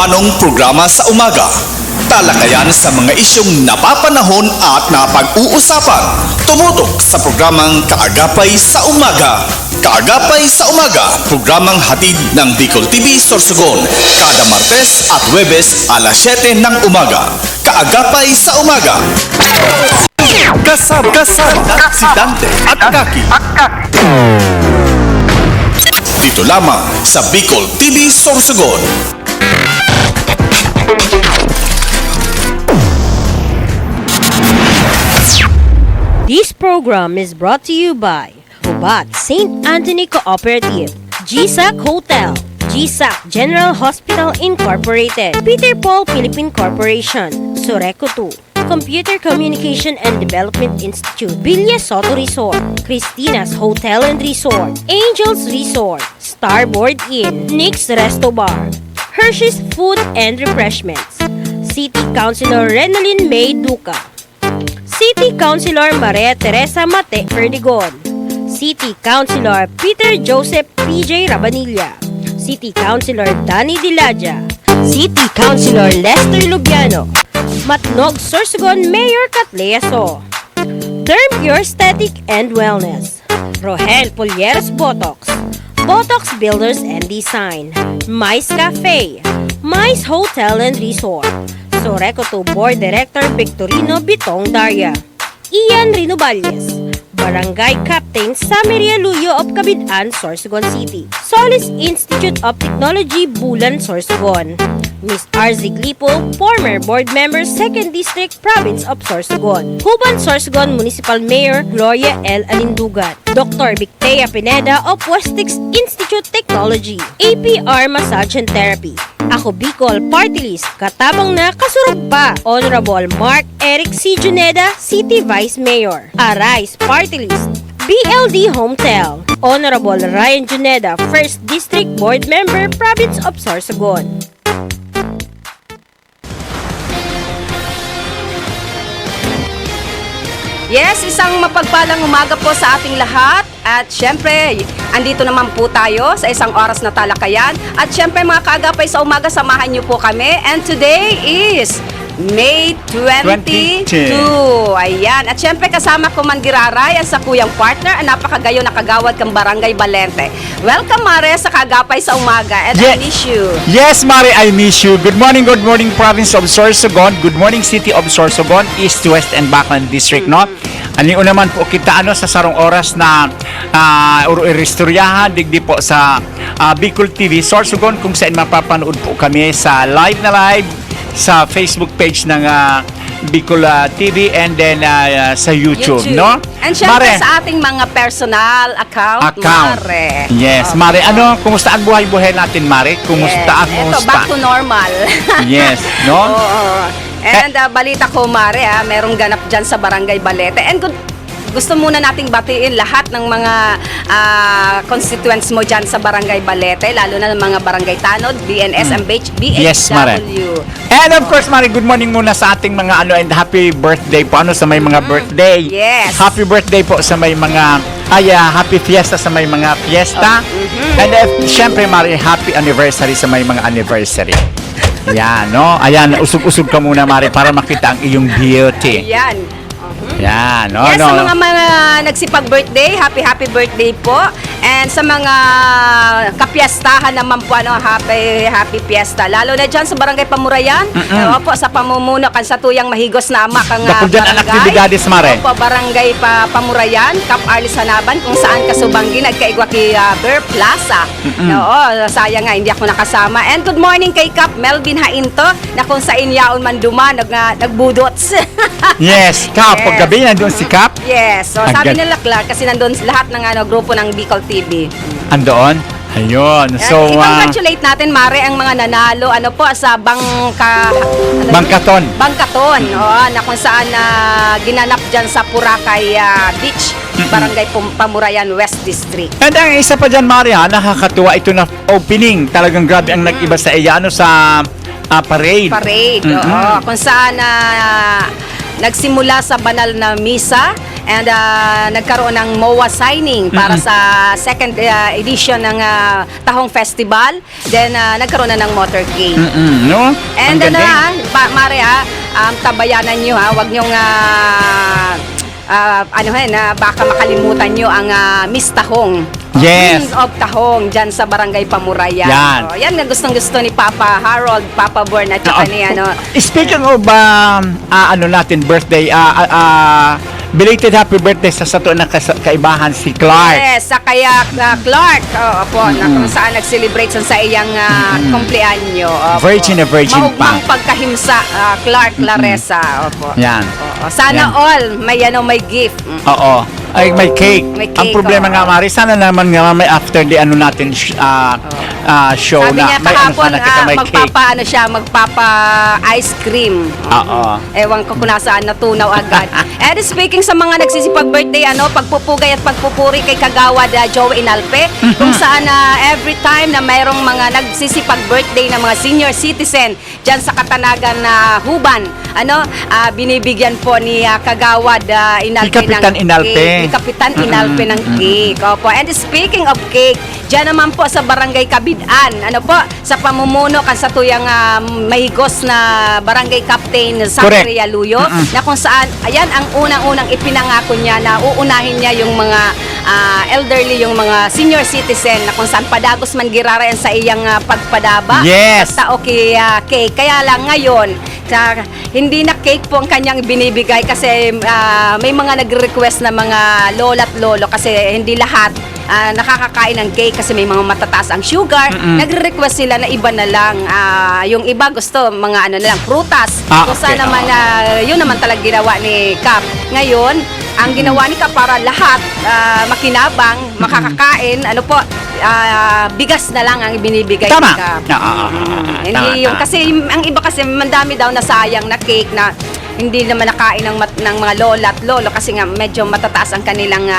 Manong programa sa umaga. Talakayan sa mga isyong napapanahon at napag-uusapan. Tumutok sa programang Kaagapay sa Umaga. Kaagapay sa Umaga, programang hatid ng Bicol TV Sorsogon. Kada Martes at Huwebes alas 7 ng umaga. Kaagapay sa Umaga. Kasama si Dante at Kaki. Dito lamang sa Bicol TV Sorsogon. This program is brought to you by Ubat St. Anthony Cooperative, GSAC Hotel, GSAC General Hospital Incorporated, Peter Paul Philippine Corporation, Soreco 2, Computer Communication and Development Institute, Villa Soto Resort, Christina's Hotel and Resort, Angels Resort, Starboard Inn, Nick's Resto Bar, Hershey's Food and Refreshments, City Councilor Renalyn May Duca, City Councilor Maria Teresa Mate Perdigon, City Councilor Peter Joseph PJ Rabanilla, City Councilor Danny Dilaja, City Councilor Lester Lubiano, Matnog Sorsogon Mayor Catlea So, Term Pure Aesthetic and Wellness, Rohel Polieres Botox, Botox Builders and Design, Mice Cafe, Mice Hotel and Resort, Soreco 2 Board Director Victorino Bitong Daria, Ian Rinoballes, Barangay Captain Samaria Luyo of Cabidan, Sorsogon City, Solis Institute of Technology, Bulan, Sorsogon, Miss RZ Glipo, former board member, 2nd District, Province of Sorsogon, Huban, Sorsogon Municipal Mayor Gloria L. Alindugan, Dr. Victea Pineda of Westix Institute Technology, APR Massage and Therapy. Ako Bicol Party List, katabang na kasurog pa, Honorable Mark Eric C. Juneda, City Vice Mayor. Arise Party List, BLD Hometel, Honorable Ryan Juneda, 1st District Board Member, Province of Sorsogon. Yes, isang mapagpalang umaga po sa ating lahat. At syempre, andito naman po tayo sa isang oras na talakayan. At syempre mga kaagapay sa umaga, samahan niyo po kami. And today is May 22. Ayan. At syempre kasama ko man Giraray ang sa kuyang partner, ang napakagayo na kagawad kang Barangay Balente. Welcome Mare sa kaagapay sa umaga. And I miss you. Yes, Mari, I miss you. Good morning, Province of Sorsogon. Good morning, City of Sorsogon, East, West, and Baclan District, no? Ano naman po kita sa sarong oras na iristoryahan digdi po sa Bicol TV Sorsogon, kung saan mapapanood po kami sa live sa Facebook page ng Bicol TV and then sa YouTube, no? And syempre sa ating mga personal account. Mare. Yes, Mare. Kumusta ang buhay-buhay natin, Mare? Kumusta? Ito, back to normal. Yes, no? Oo. And balita ko, Mare, merong ganap dyan sa Barangay Balete. And gusto muna nating batiin lahat ng mga constituents mo dyan sa Barangay Balete, lalo na ng mga Barangay Tanod, BNS, MH, BHW. Yes, Mare. And of course, Mare, good morning muna sa ating mga and happy birthday po sa may mga birthday. Yes. Happy birthday po sa may mga happy fiesta sa may mga fiesta. And syempre, Mare, happy anniversary sa may mga anniversary. Yan, no? Ayan, usog-usog ka muna, Mare, para makita ang iyong beauty. Ayan. Yan, no? Yes, sa mga nagsipag-birthday, happy birthday po. And sa mga kapiestahan naman po, happy fiesta. Lalo na dyan sa Barangay Pamurayan. Opo, sa pamumuno kan sa tuyang mahigos na ama kang Dapol dyan ang aktibidades, Mare. Opo, Barangay Pamurayan, Cap Arlis Hanaban, kung saan kasubanggi nagkaigwa kay Bear Plaza. Oo, sayang nga, hindi ako nakasama. And good morning kay Cap Melvin Hainto, na kung sa inyaon man duman, nagbudots. Yes, Cap, paggabi nandun si Cap. Yes, so sabi nila Clark, kasi nandun lahat ng grupo ng Bicol TV. Andoon? Ayun. So, i-congratulate natin, Mare, ang mga nanalo sa Bangkaton. Bangkaton, na kung saan ginanap dyan sa Boracay Beach, Barangay Pamurayan, West District. And ang isa pa dyan, Mari, nakakatuwa ito na opening. Talagang grabe ang nag-iba sa sa parade. Parade, kung saan nagsimula sa banal na misa And nagkaroon ng MOA signing para sa second edition ng Tahong Festival. Then nagkaroon na ng motorcade. No? And Ang galing. Mare tabayanan nyo wag nyong baka makalimutan nyo ang Miss Tahong. Yes. Queen of Tahong dyan sa Barangay Pamurayan. Yan. Yan nga gustong-gusto ni Papa Harold, Papa Born at saka ni Speaking of birthday, belated happy birthday sa sato na kaibahan si Clark. Yes, sa kaya Clark. Na kung saan nag-celebrate sa iyang kumpleanyo. Virgin na virgin pa. Maugmang pagkahimsa, Clark Laresa. Opo. Yan. Sana Yan. all may gift. Oo. Ay, may cake. May Ang cake, problema oo. nga, Mari, sana naman nga may after the natin show Sabi na niya may kahapon, sana kita may cake. magpapa ice cream. Oo. Ewan ko kung nasaan natunaw agad. And speaking sa mga nagsisipag-birthday, pagpupugay at pagpupuri kay Kagawad Joe Inalpe, kung saan every time na mayroong mga nagsisipag-birthday na mga senior citizen dyan sa Katanagan na Huban, binibigyan po ni Kagawad Inalpe Ni Kapitan ng Inalpe. cake. Ni Kapitan Inalpe ng cake. Opo. And speaking of cake, dyan naman po sa Barangay Kabidaan, sa pamumuno kan sa tuyang mahigos na Barangay Captain Zachary Aluyo, na kung saan, ayan ang unang-unang ipinangako niya na uunahin niya yung mga elderly, yung mga senior citizen, na kung saan padagos man girarayan sa iyang pagpadaba. Yes. Sa okay, cake. Kaya lang ngayon, hindi na cake po ang kanyang binibigay kasi may mga nagre-request na mga lola at lolo kasi hindi lahat nakakakain ng cake kasi may mga matataas ang sugar. Nagre-request sila na iba na lang. Yung iba gusto mga na lang, prutas. Kung Okay. saan naman yun naman talaga ginawa ni Cap. Ngayon, ang ginawa ni Cap para lahat makinabang, makakakain, bigas na lang ang ibinibigay Tama. ni Cap. Tama. Hindi yung kasi ang iba kasi mandami daw na sayang na cake na hindi naman nakain ng mga lola at lolo kasi nga medyo matataas ang kanilang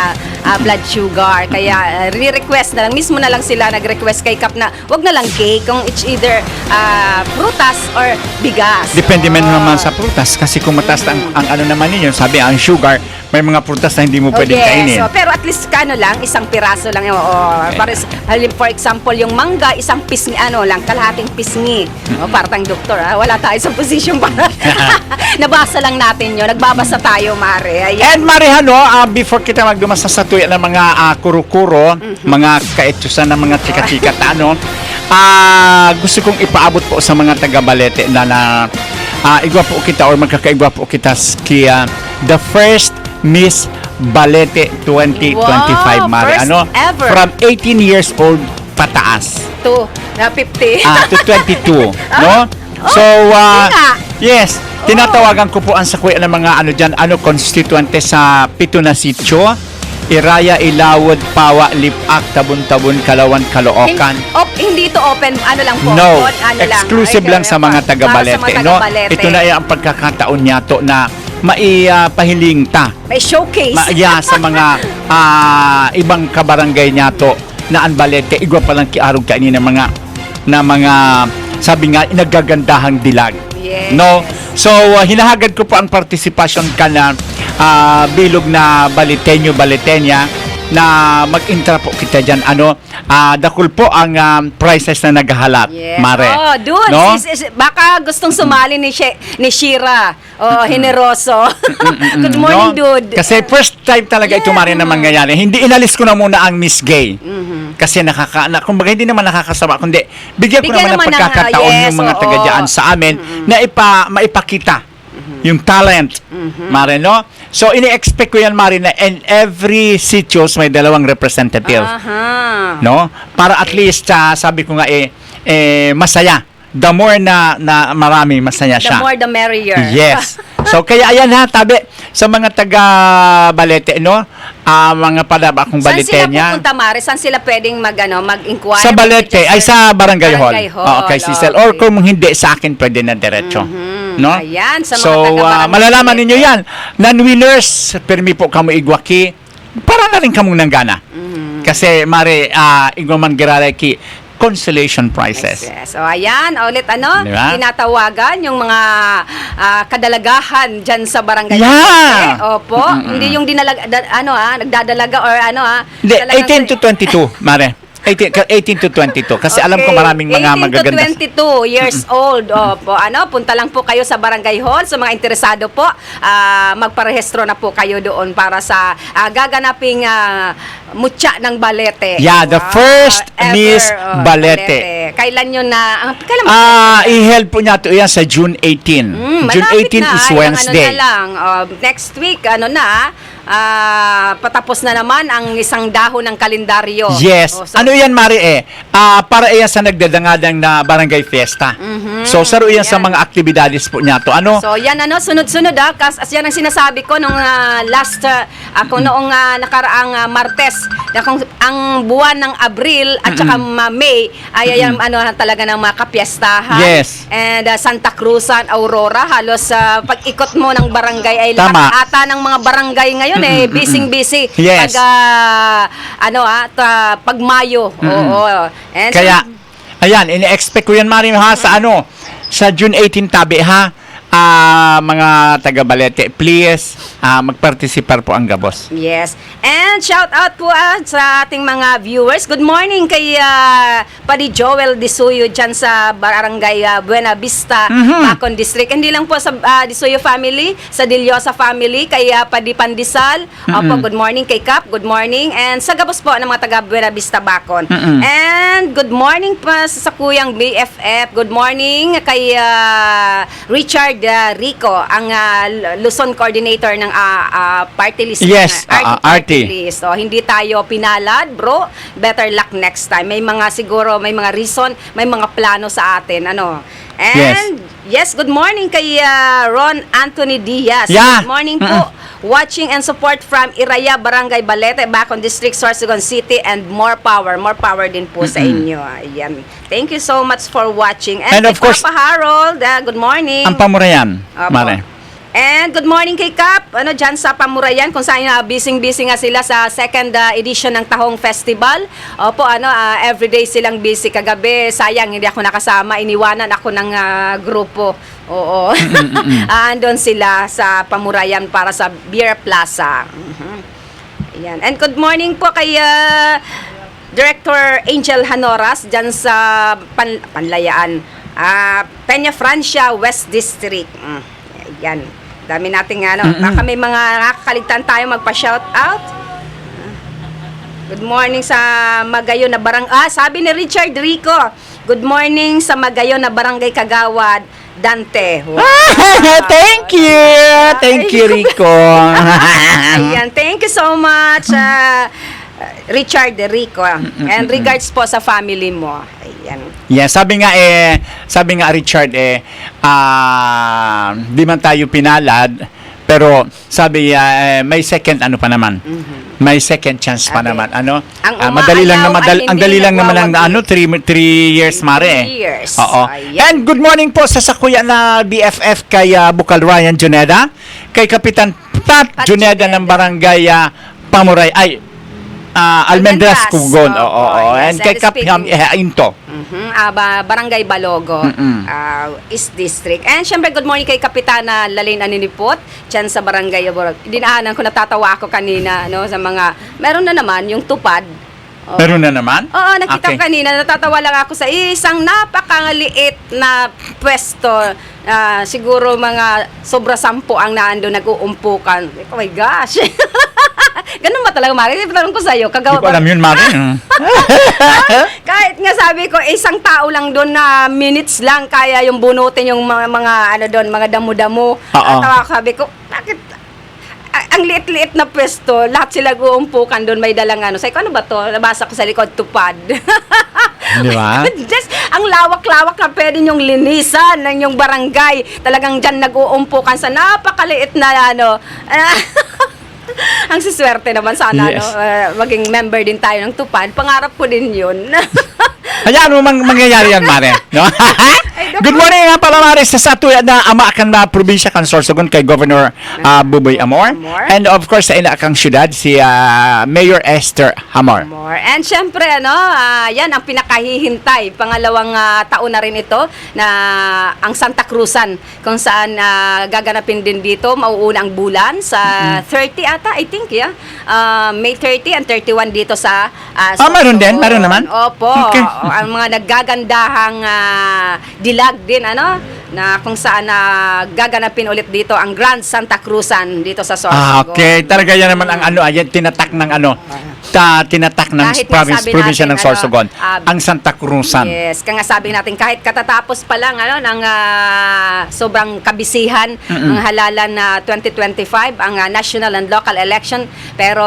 blood sugar. Kaya re-request na lang, mismo na lang sila nag-request kay Cap na wag na lang cake, kung it's either prutas or bigas. Depende man naman sa prutas kasi kung mataas ang naman ninyo, sabi ang sugar, may mga prutas na hindi mo pwedeng kainin. So, pero at least isang piraso lang yun. For example, yung mangga, isang pisngi, kalahating pisngi. Parang doktor, wala tayo sa posisyon para. Nabasa lang natin yun. Nagbabasa tayo, Mare. Ayan. And Marihano, before kita magdumasa sa tuya ng mga kuro-kuro, mga kaetsusan ng mga chika-chika, gusto kong ipaabot po sa mga taga-Balete na igwa po kita or magkakaigwa po kita kaya the first Miss Balete 2025, Wow, Mare. first ever. From 18 years old pataas. To, na 50. To 22, no? So, nga. yes, tinatawagan ko po ang sakuya ng mga constituente sa pito na sityo. Iraya, Ilawod, Pawa, Lipak, Tabun-Tabun, Kalawan, Caloocan. Hindi ito open, lang po. No, on, exclusive lang sa mga taga-Balete, no? Ito na ang pagkakataon niya to na maipahiling ta. May showcase. Sa mga ibang kabarangay niya to na ang Balete, igwa palang kiarog kainin ng mga sabi nga, inagagandahang dilag. Yes. No? So, hinahagad ko po ang partisipasyon ka na bilog na Baliteña na mag-intra po kita dyan. Dakul po ang prizes na naghahalap, Yes. Mare. Dude, No? baka gustong sumali ni Shira. Generoso. Good morning, No? dude. Kasi first time talaga ito, Mare, na mangyayari. Hindi inalis ko na muna ang Miss Gay. Kasi kumbaga hindi naman nakakasama, kundi bigyan ko Bigyan naman ng naman ng, pagkakataon yes, yung mga oo. taga-dyan sa amin na maipakita yung talent, Mare, no? So, ini-expect ko yan, Mare, na in every sitios may dalawang representative. Aha. No? Para at least, sabi ko nga, masaya. The more na marami, masaya The siya. more the merrier. Yes. So, kaya ayan tabi, sa mga taga-Balete, no? Mga padaba akong Saan sila Baliteña. pupunta, Mare? Saan sila pwedeng mag-inquire? Sa Balete, ay sa Barangay Hall. Barangay Hall, Okay, Cecil. okay. Or kung hindi, sa akin pwede na diretso. No? Ayan, sa mga So, taga-Barangay malalaman Balete. ninyo yan. Non-winners, permi po kamo igwaki. Para na rin kamong nanggana. Kasi, Mare, igwa man girareki, consolation prizes. Yes. So, ayan, ulit Diba? tinatawagan yung mga kadalagahan dyan sa barangay. Yeah. Opo, hindi yung nagdadalaga or Hindi, talagang- 18 to 22, Mare. 18 to 22. Kasi alam ko maraming mga 18 magaganda. to 22 years old. Opo, punta lang po kayo sa Barangay Hall. Sa mga interesado po, magparehistro na po kayo doon para sa gaganaping mutya ng balete. Yeah, the first Miss Balete. Kailan yun na? Kailan I-held po niya ito yan sa June 18. June malapit 18 na, is yung Wednesday. Ano na lang, next week, patapos na naman ang isang dahon ng kalendaryo. Yes. Oh, so- Ano yan, Mari para yan sa nagdadangadang na barangay fiesta. So, saro yan sa Yan. mga aktibidades po niya to. Ano? So, yan sunod-sunod as yan ang sinasabi ko nung noong nakaraang Martes, na kung ang buwan ng Abril at saka May ay yan talaga ng mga kapiestahan. Yes. And Santa Cruzan, Aurora, halos pag-ikot mo ng barangay ay Tama. lahat ata ng mga barangay ngayon busy. Yes. Pag Mayo. Oo. And Kaya, ayan, ini-expect ko yan, Mari, ha, sa June 18 tabi, ha? Mga taga-Balete, please, magparticipar po ang gabos. yes. And shout out po sa ating mga viewers. Good morning kay Padi Joel Disuyo dyan sa Barangay Buena Vista, Bacon District. Hindi lang po sa Disuyo family, sa Diliosa family, kay Padi Pandisal. Opo, good morning kay Kap. Good morning. And sa gabos po ng mga taga Buena Vista, Bacon. And good morning pa sa kuyang BFF. Good morning kay Richard Rico, ang Luzon coordinator ng party list. Yes, party RT. list. So, hindi tayo pinalad, bro. Better luck next time. May mga reason, may mga plano sa atin. And yes, good morning kay Ron Anthony Diaz. Yeah. Good morning po. Watching and support from Iraya, Barangay Balete, Bacon District, Sorsogon City, and more power din po sa inyo. Ayan. Thank you so much for watching. And of kay course, Papa Harold, good morning. Ang Pamurayan, Opo. Mare. And good morning kay Kap, dyan sa Pamurayan, kung saan busy nga sila sa second edition ng Tahong Festival. Opo, everyday silang busy. Kagabi, sayang, hindi ako nakasama, iniwanan ako ng grupo. Oo. Andun sila sa Pamurayan para sa Beer Plaza. Ayan. And good morning po kay Director Angel Hanoras, dyan sa Panlayaan. Peña Francia, West District. Ayan. Dami nating baka may mga nakakaligtan tayo magpa-shout out. Good morning sa Magayo na sabi ni Richard Rico, good morning sa Magayo na Barangay Kagawad, Dante. Wow. Thank you! Thank you, Rico. Ayan, thank you so much, Richard Rico. And regards po sa family mo. Ayan. Yeah, sabi nga Richard di man tayo pinalad, pero sabi may second pa naman. May second chance pa naman. Ang Madali lang umaayaw ay ang hindi dali lang naman nagwawagi. 3 years, Mare. 3 years. Oo. Ayan. And good morning po sa sakuya na BFF kay Bukal Ryan Juneda, kay Kapitan Pat Juneda ng Barangay Pamuray Almendras, Cugon. Oo. Yes, And kay Kap speaking- Into. Barangay Balogo, East District. And syempre, good morning kay Kapitana Lalene Aninipot, dyan sa Barangay Aborog. Dinaanan ko, natatawa ako kanina, sa mga, meron na naman yung tupad. Oh. Meron na naman? Oo, nakita ko Okay. kanina, natatawa lang ako sa isang napakaliit na pwesto. Siguro mga sobra 10 ang naando nag-uumpukan. Oh my gosh. Ganun ba talaga, Mari? Tanong ko sa'yo. Hindi ko alam yun, Mare. Kahit nga sabi ko, isang tao lang doon na minutes lang kaya yung bunutin yung mga mga damo-damo. Oo. At sabi ko, bakit ang liit-liit na pwesto, lahat sila guumpukan doon, may dalang Sabi ko, ano ba to? Nabasa ko sa likod, tupad. Di ba? Just, ang lawak-lawak na pwede yung linisan ng yung barangay. Talagang dyan nag-uumpukan sa napakaliit na ang siswerte naman sana Yes. maging member din tayo ng tupad. Pangarap ko din yun. Hayaan mo mangyayari yan, Mare. No? Good morning nga pala Maris sa tuya na ama kan na probinsya kan Sorsogon kay Governor Buboy Amor. And of course sa ina kang syudad si Mayor Esther Hamor. More. And syempre, yan ang pinakahihintay. Pangalawang taon na rin ito na ang Santa Cruzan kung saan gaganapin din dito. Mauuna ang bulan sa 30 ata, I think, yeah. May 30 and 31 dito sa meron din? Meron naman? Opo. Okay. Ang mga naggagandahang dilag din, na kung saan gaganapin ulit dito ang Grand Santa Cruzan dito sa Sorsogon. Okay, talaga yan naman ang ayan tinatak ng tinatak ng Kahit nga sabi probinsya natin, ng Sorsogon, ang Santa Cruzan. Yes, kaya nga sabi natin kahit katatapos pa lang ng sobrang kabisihan ng halalan na 2025 ang national and local election, pero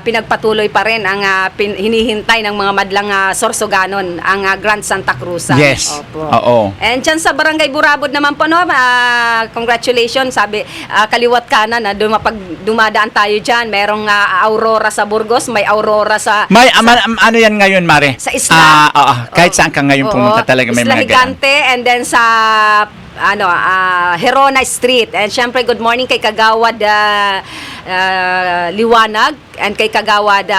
pinagpatuloy pa rin ang hinihintay ng mga madlang Sorsoganon ang Grand Santa Cruzan. Yes. Opo. Oo. And dyan sa Barangay Burabod naman po, congratulations, sabi, kaliwat kanan, pag dumadaan tayo dyan, merong Aurora sa Burgos, may Aurora sa... May ano yan ngayon, Mare? Sa isla. Kahit saan ka ngayon pumunta talaga may Isla mga ganun. Higante, and then sa Herona Street. And syempre, good morning kay Kagawad Liwanag and kay Kagawad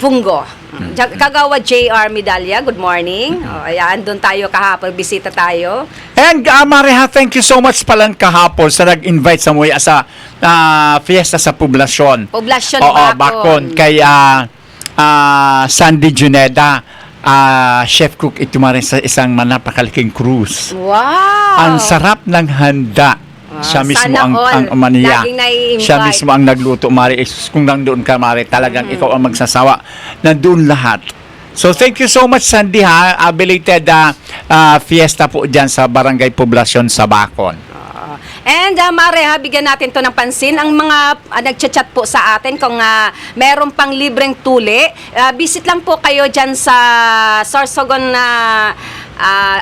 Pungo. Kagawad JR Medalya, good morning. Ayan, doon tayo kahapon, bisita tayo. And Mareha, thank you so much palang kahapon sa nag-invite sa mga sa fiesta sa poblasyon. Poblasyon Bakon. Kay Sandy Juneda, chef cook ito marin sa isang napakalaking cruise. Wow! Ang sarap ng handa. Siya mismo sana ang all. umaniya. Laging nai-invite. Siya mismo ang nagluto, Mari. Kung nandoon ka, Mari, talagang ikaw ang magsasawa. Nandoon lahat. So, thank you so much, Sandy, ha. Belated fiesta po dyan sa Barangay Poblasyon sa Bacon. And Mare, bigyan natin to ng pansin. Ang mga nagchat-chat po sa atin kung meron pang libreng tuli, visit lang po kayo dyan sa Sorsogon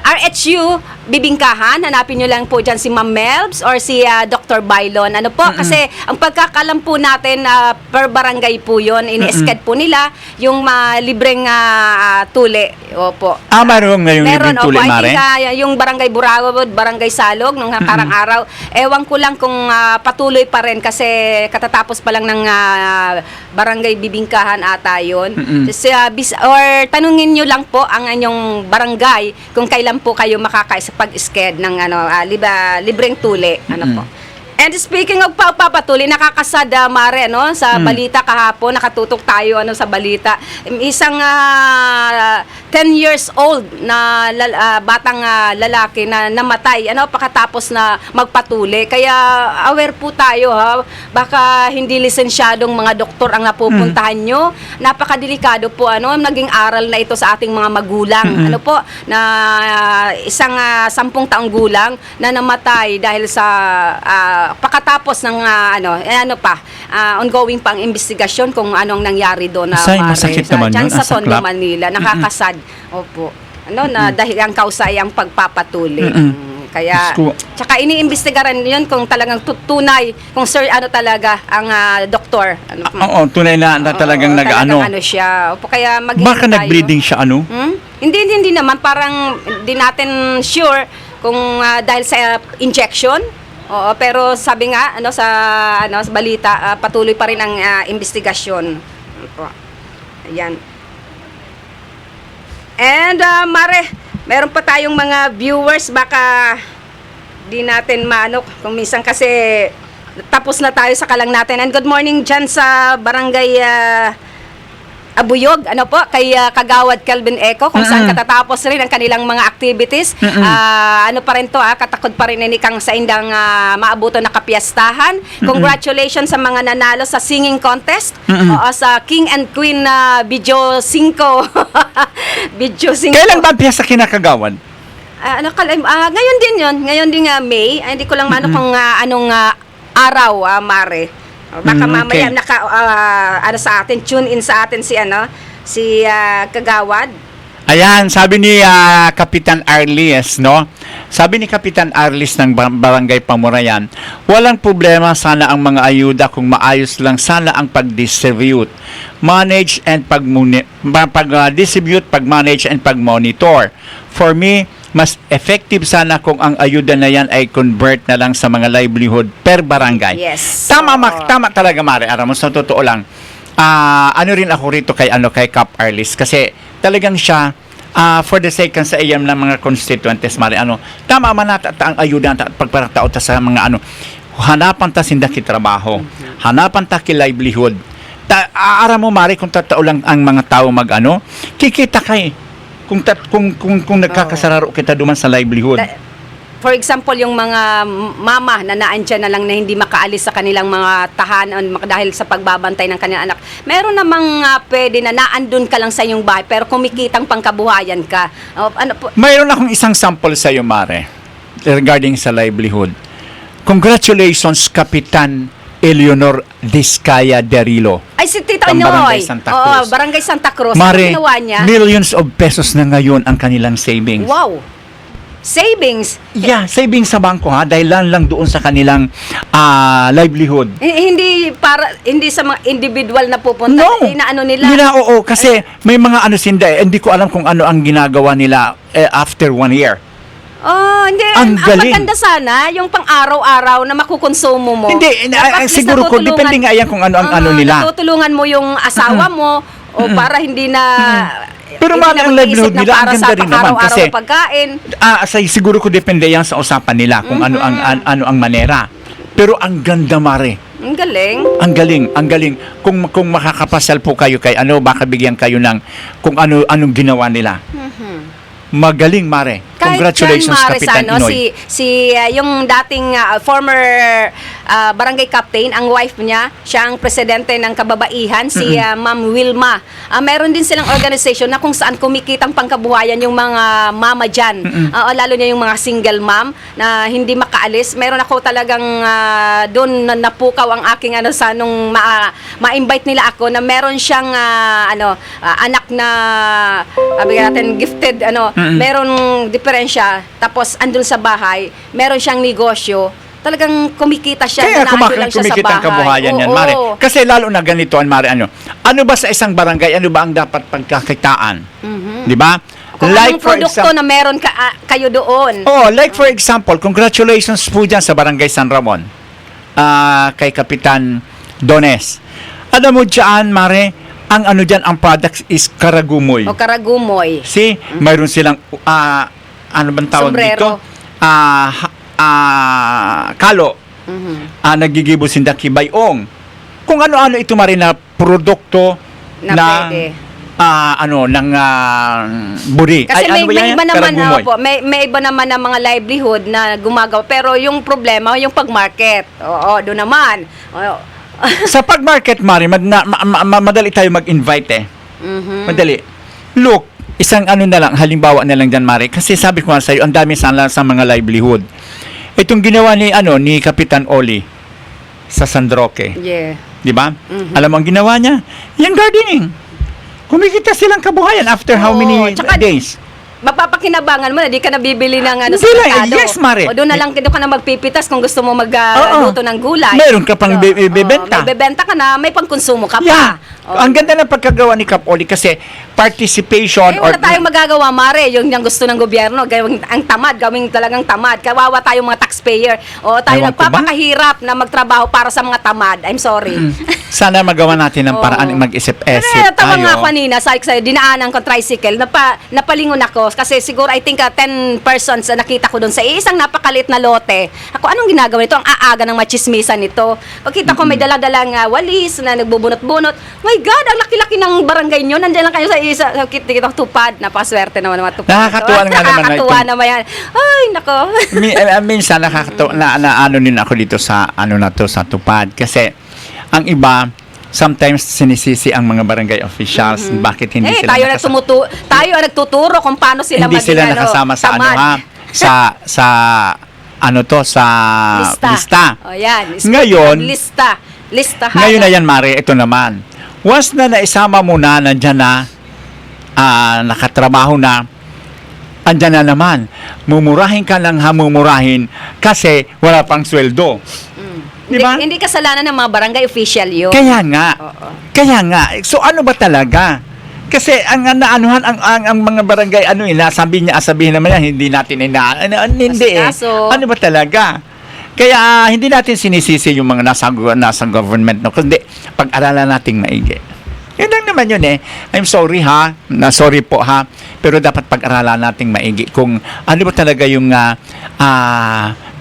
RHU Bibingkahan. Hanapin nyo lang po dyan si Ma'am Melbs or si Dr. Bailon. Ano po? Kasi ang pagkakalam po natin, per barangay po yun, ini-sked po nila yung libreng tuli. Opo. Meron ngayong Meron, libreng tuli, opo. Mare? I think yung Barangay Burabod, Barangay Salog, nung nakarang araw, ewan ko lang kung patuloy pa rin kasi katatapos pa lang ng Barangay Bibingkahan ata yun. Or tanungin nyo lang po ang anyong barangay kung kailan po kayo makakapag-sked ng libreng tuli. Po. And speaking of papatuli, nakakasad, Mare, sa balita kahapon, nakatutok tayo sa balita. Isang 10 years old na batang lalaki na namatay, pagkatapos na magpatuli. Kaya aware po tayo, baka hindi lisensyadong mga doktor ang napupuntahan nyo. Napakadelikado po, naging aral na ito sa ating mga magulang. Na isang 10 taong gulang na namatay dahil sa pagkatapos ng ongoing pang investigasyon kung anong nangyari doon na masakit naman dyan yun, sa Tondo, asaklap. Manila. Nakakasad. Opo. Dahil ang kausay ang pagpapatuli. Kaya, tsaka iniimbestigaran yun kung talagang tunay, kung talaga ang doktor. Oo, tunay na talagang nag-ano. Siya. Opo, kaya Baka nag-bleeding siya, Hindi naman, parang di natin sure kung dahil sa injection. Oo, pero sabi nga sa balita, patuloy pa rin ang investigasyon. Opo. Ayan. And Mare, meron pa tayong mga viewers, baka di natin kung minsan kasi tapos na tayo sa kalang natin. And good morning dyan sa Barangay Abuyog, kay Kagawad Kelvin Eco, kung saan katatapos rin ang kanilang mga activities. Pa rin to, katakod pa rin ni Kang sa indang maabuto na kapiyastahan. Congratulations sa mga nanalo sa singing contest, sa King and Queen Video 5. Video 5. Kailan ba ang piyesta kinakagawan? Ngayon din yun. Ngayon din May. Hindi ko lang kung anong araw, Mare. Baka mamaya sa atin, tune in sa atin si Kagawad. Ayan, sabi ni Kapitan Arlis, Sabi ni Kapitan Arlis ng Barangay Pamurayan, walang problema sana ang mga ayuda kung maayos lang sana ang pag-distribute, manage and pag-distribute, pag-manage and pag-monitor. For me, mas effective sana kung ang ayuda na yan ay convert na lang sa mga livelihood per barangay. Yes. Tama, Oo. tama talaga, Mare. Aram mo, sa totoo lang, ano rin ako rito kay Cap Arlis kasi talagang siya for the sake sa iyam ng mga constituents, Mare, tama man nata ang ayuda at pagparatao ta sa mga hanapan ta sinda ki trabaho, hanapan ta ki livelihood. Aram mo, Mare, kung tatao lang ang mga tao kikita kay kung nagkakasararo kita duman sa livelihood. For example, yung mga mama na naandyan na lang na hindi makaalis sa kanilang mga tahanan dahil sa pagbabantay ng kanilang anak. Meron namang pwede na naandun ka lang sa iyong bahay pero kumikitang pangkabuhayan ka. Mayroon akong isang sample sa iyo, Mare, regarding sa livelihood. Congratulations, Kapitan Eleonor Discaya Derilo. Ay, si Tita From Barangay Noy. Santa Oo, Cruz. Barangay Santa Cruz. Mare, Ano ginawa niya? millions of pesos na ngayon ang kanilang savings. Wow. Savings. Yeah, savings sa bangko dahil lang doon sa kanilang livelihood. Hindi sa mga individual na pupunta. No. Inaano nila. Oo, kasi may mga sinda, hindi ko alam kung ano ang ginagawa nila after 1 year. Oh, hindi. Ang galing. Maganda sana, yung pang-araw-araw na makukonsumo mo. Hindi, Dapat at least siguro ko, natutulungan- depende nga yan kung ano ang nila. Natutulungan mo yung asawa mo o para hindi na... Pero hindi man, na ang mag-iisip livelihood na nila, ang para sa ganda rin naman pang-araw-araw kasi na pagkain. Siguro ko depende yan sa usapan nila kung ano ang manera. Pero ang ganda, Mare. Ang galing. Ang galing. Kung makakapasal po kayo kay baka bigyan kayo ng kung anong ginawa nila. Magaling, Mare. Congratulations, Kahit Kapitan yan, Mare, Inoy. yung dating former barangay captain, ang wife niya, siya ang presidente ng kababaihan, si Ma'am Wilma. Meron din silang organization na kung saan kumikitang pangkabuhayan yung mga mama dyan. Lalo na yung mga single mom na hindi makaalis. Meron ako talagang doon na napukaw ang aking nung ma-invite nila ako na meron siyang anak na bigyan natin gifted meron diferensya, tapos andun sa bahay, meron siyang negosyo, talagang kumikita siya, Kaya nanaano lang siya sa kumikita ang bahay. kabuhayan yan, Oo. Mare. Kasi lalo na ganito, Mare, ano ba sa isang barangay, ano ba ang dapat pagkakitaan? Di ba? Kung anong produkto na meron kayo doon. Like for example, congratulations po dyan sa Barangay San Ramon. Kay Kapitan Dones. Alam mo dyan, Mare, ang ang products is karagumoy. O karagumoy. See, mayroon silang, ano bang tawag Sombrero. dito? Kalo. Nagigibo sinda kibayong. Kung ano-ano ito, Mare, na produkto Na pwede. ng buri. Kasi may iba naman karagumoy. may iba naman na mga livelihood na gumagawa, pero yung problema yung pag-market. Oo, doon naman. Sa pag-market, Mari, madali tayo mag-invite Madali. Look, isang na lang, halimbawa na lang dyan, Mari. Kasi sabi ko nga sa'yo, ang dami sana sa mga livelihood. Itong ginawa ni Kapitan Oli sa San Roque. Yeah. Di ba? Alam mo ang ginawa niya? Yung gardening. Kumikita silang kabuhayan after how many Tsaka, days? Mapapakinabangan mo na, di ka nabibili ng Hindi sa lang, merkado. yes, Mare. O doon na lang, doon ka na magpipitas kung gusto mo magluto ng gulay. Meron ka pang bibenta. May bebenta ka na, may pangkonsumo ka Yeah. pa. Ang ganda ng pagkagawa ni Kap Oli kasi participation Wala tayong magagawa, Mare. Yung gusto ng gobyerno, gawing ang tamad, gawing talagang tamad. Kawawa tayong mga taxpayer. O tayo Ewan ko ba? nagpapakahirap na magtrabaho para sa mga tamad. I'm sorry. Sana magawa natin ng paraan mag-isip-isip Pero tama nga tayo. kanina, sabi ko sa'yo, dinaanan ko tricycle, napalingon ako kasi siguro I think 10 persons na nakita ko doon sa isang napakalit na lote. Ako, anong ginagawa nito? Ang aaga ng machismisan nito. Pagkita ko may daladalang walis na nagbubunot-bunot. My God, ang laki-laki ng barangay nyo. Nandiyan lang kayo sa isa. Kita tupad. Napaswerte naman mga tupad. Nakakatuwa nga naman. Nakakatuwa naman yan. Ay, nako. Minsan nakakatawa na ano din ako dito sa sa tupad kasi ang iba sometimes sinisisi ang mga barangay officials bakit hindi sila Tayo ang nagtuturo kung paano sila hindi sila nakasama sa tamad. sa lista. O yan. Ngayon, Listahan. Ngayon na yan, Mare, ito naman. Once na naisama mo na, nandyan na, nakatrabaho na, andyan na naman. Mumurahin ka ng hamumurahin kasi wala pang sweldo. Di ba? Hindi kasalanan ng mga barangay official yun. Kaya nga. Oo. Kaya nga. So ano ba talaga? Kasi ang naanuhan ang mga barangay sabihin naman yan, hindi natin hindi Kaso- Ano ba talaga? Kaya hindi natin sinisisi yung mga nasa government, no, kundi pag-aralan nating maigi. Yun lang naman yun eh. I'm sorry ha, sorry po ha, pero dapat pag-aralan nating maigi kung ano ba talaga yung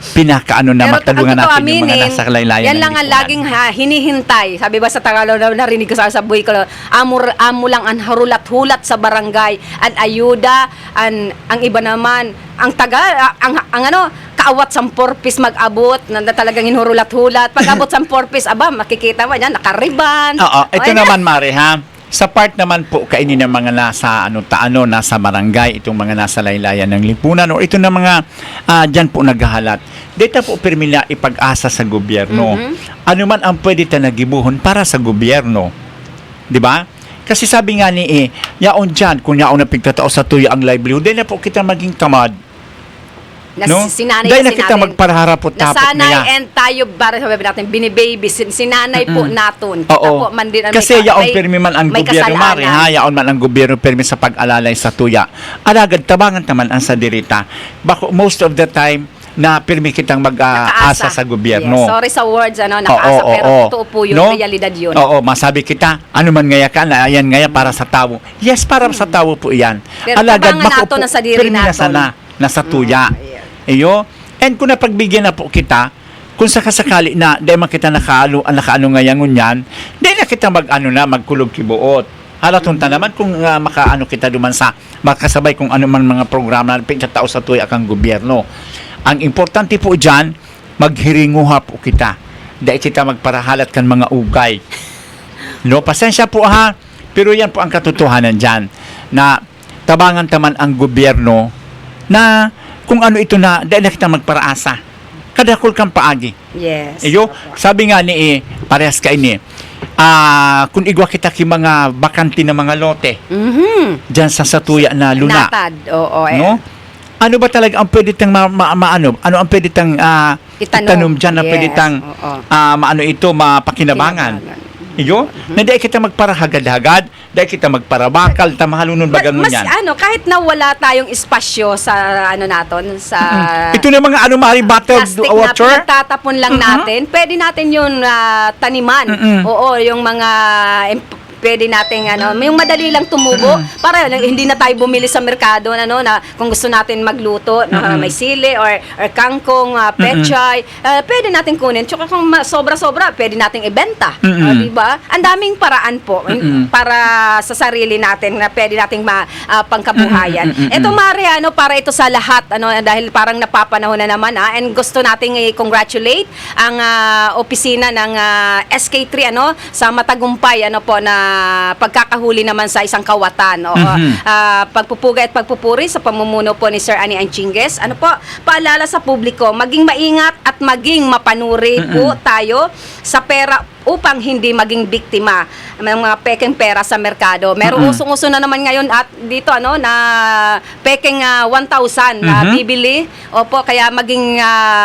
pinakaano na matalungan natin yung mga nasa kalaylayan. Yan lang ang laging hinihintay. Sabi ba sa Tagalog, narinig ko sa buhay ko, amo lang ang harulat-hulat sa barangay, ang ayuda, ang iba naman, ang kaawat sa porpis mag-abot, na talagang hinurulat-hulat. Pag abot sa porpis, makikita mo yan, nakariban. Oo, ito naman Mari ha. Sa part naman po kainin ng mga nasa nasa barangay, itong mga nasa laylayan ng lipunan o ito na mga diyan po naghahalat. Dito po pirmi na ipag-asa sa gobyerno. Ano man ang pwede nagibuhon para sa gobyerno. 'Di ba? Kasi sabi nga ni yaon diyan kung yaon na pigtatao sa tuyo ang livelihood, di na po kita maging tamad. No? Dahil na kita magparaharapot tapot nasanay and tayo, para sabi natin, binibaby, sinanay po naton. Kita Oo. po man din, Kasi yaon pirmi man ang gobyerno, Mari, ha? Yaon man ang gobyerno pirmi sa pag-alalay sa tuya. Alagad, tabangan naman ang sadirita. Bako, most of the time, na pirmi kitang mag-aasa sa gobyerno. Yes. Sorry sa words, nakaasa, pero totoo po yun, no? realidad yun. Oo, masabi kita, ano man ngaya ka, na ayan ngaya para sa tao. Yes, para sa tao po iyan. Pero Alagad, tabangan nato na sa diri pirmi na naton. nasa tuya. Yeah. Iyo. And kung napagbigyan na po kita, kung sakasakali na dahil man kita nakaano ngayon yan, dahil na kita magkulog kibuot. Halatunta naman kung makaano kita duman sa makasabay kung ano man mga programa na pinatao sa tuya kang gobyerno. Ang importante po dyan, maghiringuha po kita. Dahil kita magparahalat kan mga ugay. No, pasensya po ha, pero yan po ang katotohanan dyan, na tabangan taman ang gobyerno na kung ano ito na dahil na kita magparaasa. Kadakol kang paagi. Yes. Iyo, sabi nga ni parehas ka ini. Kung igwa kita ki mga bakanti na mga lote. Diyan sa satuya na luna. Natad. Oo. No? Ano ba talaga ang pwede tang ano ang pwede tang itanom diyan na pwede tang mapakinabangan. Iyo, na dahil kita magparahagad-hagad, dahil kita magparabakal, tamahalunon bagang Mas yan. kahit na wala tayong espasyo sa naton, sa Ito na mga mari bottled plastic water. na tatapon lang natin, pwede natin yun taniman. Oo, yung mga pwede nating yung madali lang tumubo para hindi na tayo bumili sa merkado na kung gusto natin magluto na may sili or kangkong, pechay, pwede natin kunin. Tsaka kung sobra-sobra, pwede nating ibenta. Di ba? Ang daming paraan po para sa sarili natin na pwede nating pangkabuhayan. Ito Mari, para ito sa lahat dahil parang napapanahon na naman and gusto nating i-congratulate ang opisina ng SK3 sa matagumpay po na pagkakahuli naman sa isang kawatan. Pagpupugay at pagpupuri sa pamumuno po ni Sir Ani Anchingues. Paalala sa publiko, maging maingat at maging mapanuri po tayo sa pera upang hindi maging biktima ng mga pekeng pera sa merkado. Meron usong-uso na naman ngayon at dito na pekeng 1,000 na bibili. Opo, kaya maging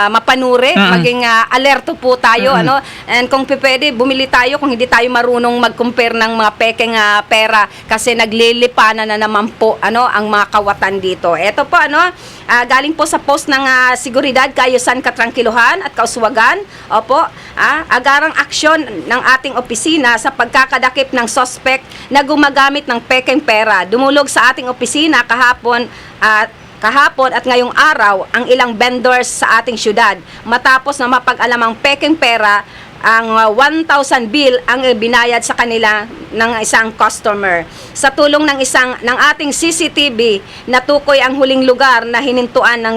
mapanuri, maging alerto po tayo and kung pwede bumili tayo kung hindi tayo marunong mag-compare ng mga pekeng pera kasi naglilipanan na naman po ang mga kawatan dito. Ito po galing po sa post ng Seguridad, Kaayusan, Katrangkiluhan at Kauswagan. Opo, agarang aksyon ng ating opisina sa pagkakadakip ng suspect na gumagamit ng pekeng pera. Dumulog sa ating opisina kahapon at ngayong araw ang ilang vendors sa ating syudad. Matapos na mapag-alamang pekeng pera, ang 1,000 bill ang binayad sa kanila ng isang customer. Sa tulong ng ating CCTV, natukoy ang huling lugar na hinintuan ng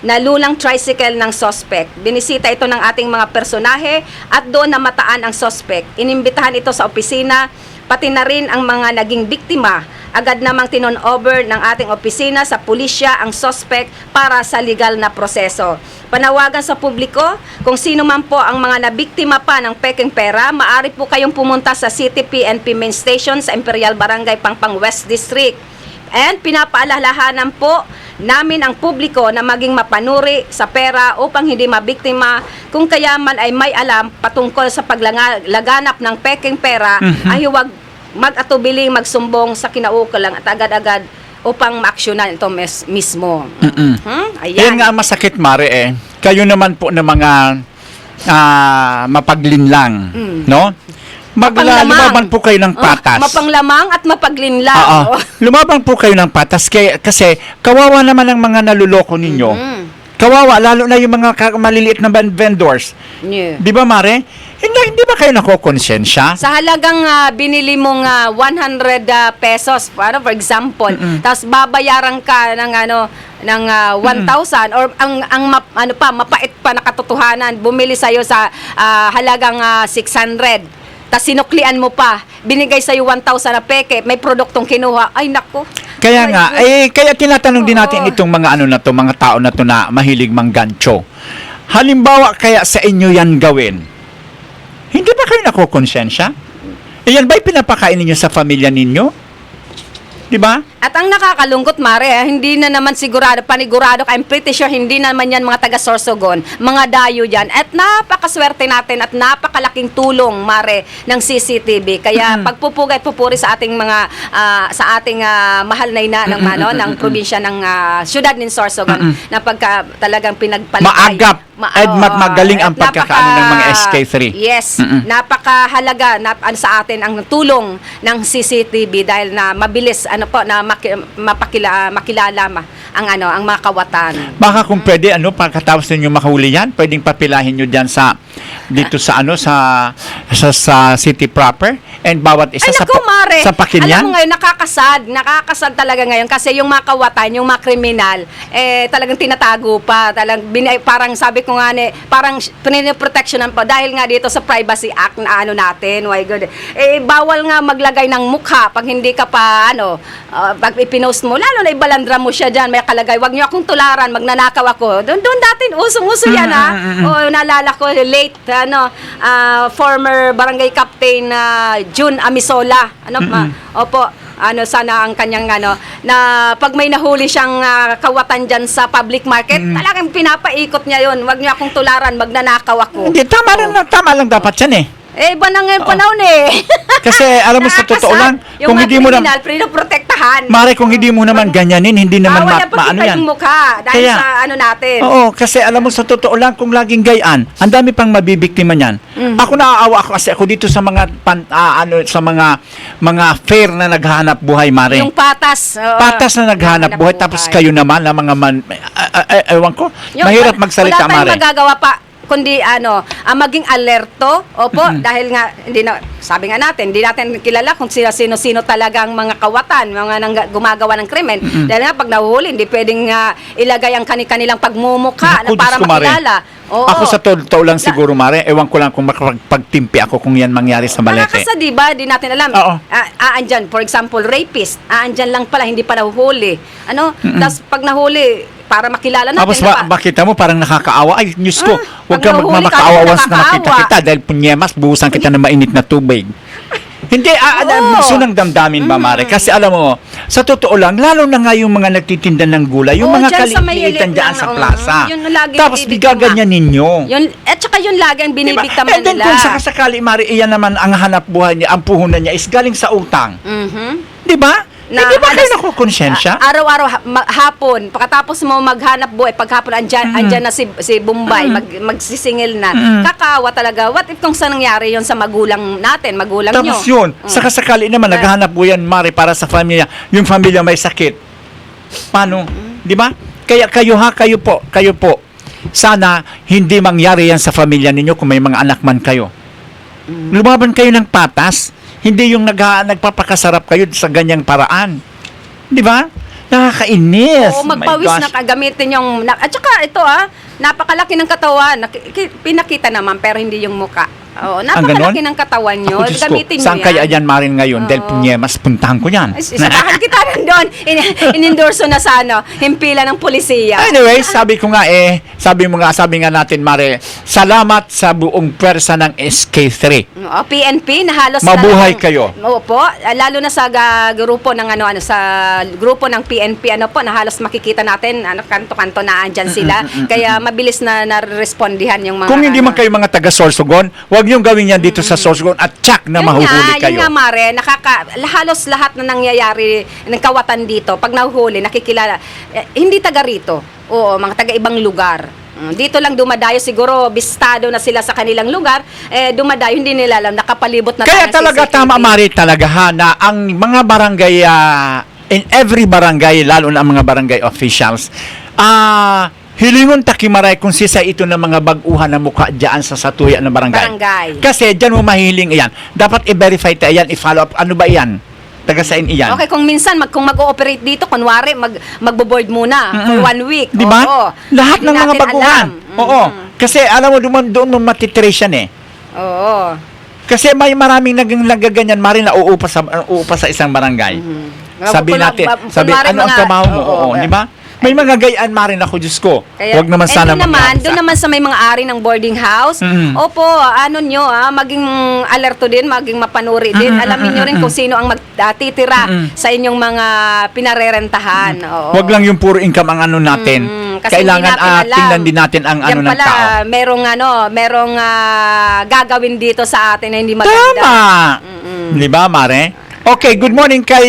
nalulang tricycle ng suspect. Binisita ito ng ating mga personahe at doon namataan ang suspect. Inimbitahan ito sa opisina, pati na rin ang mga naging biktima. Agad namang tinon-over ng ating opisina sa pulisya ang suspect para sa legal na proseso. Panawagan sa publiko, kung sino man po ang mga nabiktima pa ng pekeng pera, maaari po kayong pumunta sa City PNP Main Station sa Imperial Barangay, Pangpang West District. And pinapaalalahanan po namin ang publiko na maging mapanuri sa pera upang hindi mabiktima. Kung kaya man ay may alam patungkol sa paglaganap ng pekeng pera, ay huwag mag-atubiling, magsumbong sa kinaukulan at agad-agad upang maaksyonan ito mismo. Ayan. Yan nga ang masakit, Mare, kayo naman po na mga mapaglinlang, no? Lumaban po kayo ng patas. Mapanglamang at mapaglinlang. Oo. Lumaban po kayo ng patas kasi kawawa naman ang mga naluloko ninyo. Kawawa, lalo na yung mga maliliit na vendors. Yeah. Di ba, Mare? Hindi ba kayo nakokonsensya? Sa halagang binili mong 100 pesos, for example, tapos babayaran ka ng 1,000 or mapait pa na katotohanan, bumili sa'yo sa halagang 600. Tapos sinuklian mo pa, binigay sa'yo 1,000 na peke, may produktong kinuha. Ay, nako. Kaya nga, kaya tinatanong din natin itong mga mga tao na to na mahilig manggancho. Halimbawa kaya sa inyo yan gawin, hindi ba kayo nakokonsensya? Yan ba'y pinapakain ninyo sa pamilya ninyo? Di ba? At ang nakakalungkot, Mare, hindi na naman panigurado, I'm pretty sure hindi naman yan mga taga-Sorsogon, mga dayo yan. At napakaswerte natin at napakalaking tulong, Mare, ng CCTV. Kaya pagpupugay at pupuri sa ating mahal na ina ng probinsya ng syudad ng Sorsogon na pagka talagang pinagpalagay. Maagap at magaling ang pagkakaano ng mga SK3. Yes, napakahalaga sa atin ang tulong ng CCTV dahil na mabilis makilala ang mga kawatan. Baka kung pwede, pagkatapos ninyo makahuli yan, pwedeng papilahin nyo dyan dito sa city proper and bawat isa Ay, naku, Mare, sa Pakilyan. Alam mo ngayon, nakakasad talaga ngayon kasi yung mga kawatan, yung mga kriminal, talagang tinatago pa, parang sabi ko nga parang piniproteksyonan pa dahil nga dito sa Privacy Act na natin, my God. Bawal nga maglagay ng mukha pag hindi ka pa pag ipinost mo, lalo na ibalandra mo siya dyan, may kalagay, wag niyo akong tularan, magnanakaw ako. Doon dati, usong-uso yan, naalala ko, late, former barangay captain, June Amisola, opo, sana ang kanyang na pag may nahuli siyang kawatan dyan sa public market, talagang pinapaikot niya yun, wag niyo akong tularan, magnanakaw ako. Hindi, tama lang dapat yan Iba na ngayon panahon Kasi alam mo sa totoo lang, kung hindi mo naman pinoprotektahan. Mare, kung hindi mo naman ganyanin, hindi naman maano yan. Yung mukha dahil sa natin. Oo, kasi alam mo sa totoo lang, kung laging gayaan, ang dami pang mabibiktima niyan. Ako naaawa ako kasi ako dito sa mga mga fair na naghahanap buhay, Mare. Yung patas. Patas na naghahanap buhay, tapos kayo naman na mga ewan ko, mahirap magsalita, Mare. Wala tayong magagawa pa kundi maging alerto, dahil nga sabi nga natin, hindi natin kilala kung sino-sino talagang mga kawatan, mga gumagawa ng krimen. Dahil nga pag nahuhuli, hindi pwedeng ilagay ang kanilang pagmumukha para makilala. Ako sa totoo lang siguro, Mare, ewan ko lang kung makapagtimpi ako kung yan mangyari sa Malete. Nakakasa, diba? Di natin alam. Andyan, for example, rapist. Andyan lang pala, hindi pa nahuhuli. Tapos pag nahuli, para makilala natin. Tapos makita mo parang nakakaawa. Ay, news ko, huwag ka magmamakaawa once na nakita kita dahil punyemas, buhusan kita ng mainit na tubig. Hindi, sunang damdamin ba, Mare? Kasi alam mo, sa totoo lang, lalo na nga yung mga nagtitinda ng gulay, yung mga kalilitan dyan sa plaza. Tapos bigaganyan ninyo. At saka yun lagi ang binibiktaman nila. And then kung sakasakali, Mare, iyan naman ang hanap buhay niya, ang puhunan niya is galing sa utang. Di ba? Hindi ba kayo nakukonsensya? Araw-araw, hapon, pagkatapos mo maghanap buhay, paghapon andyan na si Bombay, magsisingil na. Kakawa talaga. What if kung saan nangyari yon sa magulang natin, magulang nyo? Tapos yun, sakasakali naman, naghahanap buhay yan, Mare, para sa pamilya. Yung pamilya may sakit. Paano? Di ba? Kaya kayo po. Sana hindi mangyari yan sa pamilya ninyo kung may mga anak man kayo. Lumaban kayo ng patas. Hindi yung nagpapakasarap kayo sa ganyang paraan. Di ba? Nakakainis. Oo, magpawis na kagamitin yung... At saka ito napakalaki ng katawan. Pinakita naman pero hindi yung muka. Oo, napakalaki ng katawan nyo. Gamitin nyo saan yan. kaya dyan, Marin, ngayon? Dahil punyemas, puntahan ko yan. Isabahan kita rin doon. Inendorso na sa himpila ng polisiya. Anyway, sabi nga natin, Mare, salamat sa buong pwersa ng SK3. PNP na halos mabuhay kayo. Opo, lalo na sa grupo ng sa grupo ng PNP na halos makikita natin kanto-kanto na andyan sila. Kaya mabilis na narespondihan yung mga kung hindi man kayo mga taga Sorsogon, wag Huwag niyong gawin yan dito sa Sorsogon at tsak na mahuhuli kayo. Yun nga, Mare, halos lahat na nangyayari ng kawatan dito, pag nahuhuli, nakikilala, hindi taga rito. Oo, mga taga ibang lugar. Dito lang dumadayo, siguro bistado na sila sa kanilang lugar, dumadayo, hindi nila alam, nakapalibot na Kaya tayo ng talaga CCTV. tama, Mari, talaga ha, na ang mga barangay, in every barangay, lalo na ang mga barangay officials, hilingon takimaray kung sisa ito ng mga baguhan na mukha dyan sa satuya ng barangay. Kasi dyan mo mahiling iyan. Dapat i-verify tayo yan, i-follow up. Ano ba iyan? Taga-sign iyan. Okay, kung minsan, kung mag-ooperate dito, kunwari, magbo-board muna for 1 week. Di ba? Oo. Lahat Hindi ng mga natin baguhan. alam. Oo. Kasi alam mo, doon mo matitrace yan eh. Oo. Kasi may maraming nagaganyan, Mari, na uupa sa isang barangay. Sabi natin, kunwari ano ang mga- trabaho mo? oo. Oo, di ba? May mga gayaan, Mari, ako, Diyos ko. Huwag naman sana doon naman sa may mga ari ng boarding house, opo, ano nyo, maging alerto din, maging mapanuri din. Alamin nyo rin kung sino ang magtitira sa inyong mga pinarerentahan. Oo. Huwag lang yung puro income ang ano natin. Kasi Kailangan hindi natin alam. tingnan din natin ang ano Yan ng pala, tao. merong gagawin dito sa atin na hindi maganda. Tama! Di ba, Mare? Okay, good morning kay